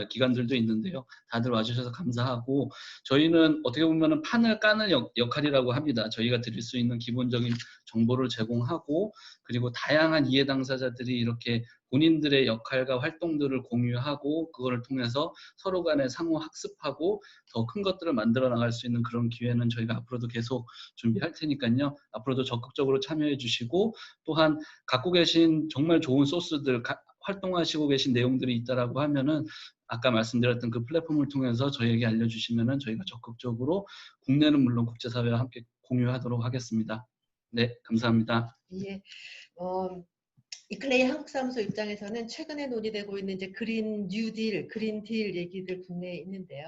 기관들도 있는데요. 다들 와주셔서 감사하고, 저희는 어떻게 보면 판을 까는 역할이라고 합니다. 저희가 드릴 수 있는 기본적인 정보를 제공하고, 그리고 다양한 이해 당사자들이 이렇게 본인들의 역할과 활동들을 공유하고 그거를 통해서 서로 간에 상호 학습하고 더 큰 것들을 만들어 나갈 수 있는 그런 기회는 저희가 앞으로도 계속 준비할 테니까요. 앞으로도 적극적으로 참여해 주시고 또한 갖고 계신 정말 좋은 소스들 활동하시고 계신 내용들이 있다라고 하면은 아까 말씀드렸던 그 플랫폼을 통해서 저희에게 알려주시면은 저희가 적극적으로 국내는 물론 국제사회와 함께 공유하도록 하겠습니다. 네, 감사합니다. 예, 이클레이 한국사무소 입장에서는 최근에 논의되고 있는 이제 그린 뉴딜, 그린 딜 얘기들 국내에 있는데요.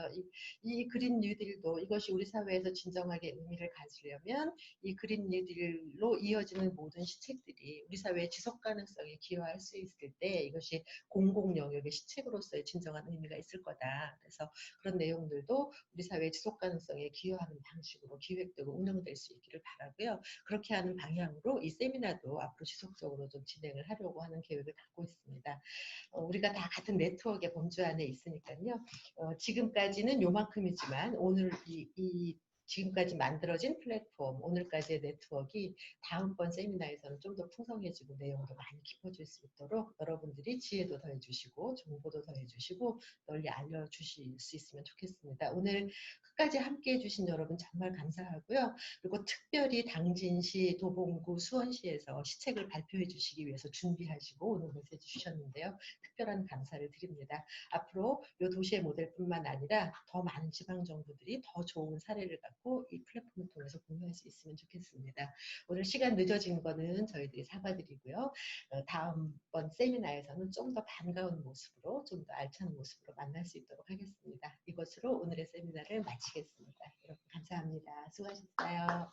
이 그린 뉴딜도 이것이 우리 사회에서 진정하게 의미를 가지려면 이 그린 뉴딜로 이어지는 모든 시책들이 우리 사회의 지속 가능성에 기여할 수 있을 때 이것이 공공 영역의 시책으로서의 진정한 의미가 있을 거다. 그래서 그런 내용들도 우리 사회의 지속 가능성에 기여하는 방식으로 기획되고 운영될 수 있기를 바라고요. 그렇게 하는 방향으로 이 세미나도 앞으로 지속적으로 좀 진행을 하려고 하는 계획을 갖고 있습니다. 우리가 다 같은 네트워크의 범주 안에 있으니까요. 지금까지는 요만큼이지만 오늘 지금까지 만들어진 플랫폼, 오늘까지의 네트워크가 다음번 세미나에서는 좀 더 풍성해지고 내용도 많이 깊어질 수 있도록 여러분들이 지혜도 더해주시고 정보도 더해주시고 널리 알려주실 수 있으면 좋겠습니다. 오늘 끝까지 함께해 주신 여러분 정말 감사하고요. 그리고 특별히 당진시, 도봉구, 수원시에서 시책을 발표해 주시기 위해서 준비하시고 오늘 메시지 주셨는데요. 특별한 감사를 드립니다. 앞으로 이 도시의 모델뿐만 아니라 더 많은 지방정부들이 더 좋은 사례를 갖고 이 플랫폼을 통해서 공유할 수 있으면 좋겠습니다. 오늘 시간 늦어진 거는 저희들이 사과드리고요. 다음번 세미나에서는 좀 더 반가운 모습으로, 좀 더 알찬 모습으로 만날 수 있도록 하겠습니다. 이것으로 오늘의 세미나를 마치겠습니다. 여러분 감사합니다. 수고하셨어요.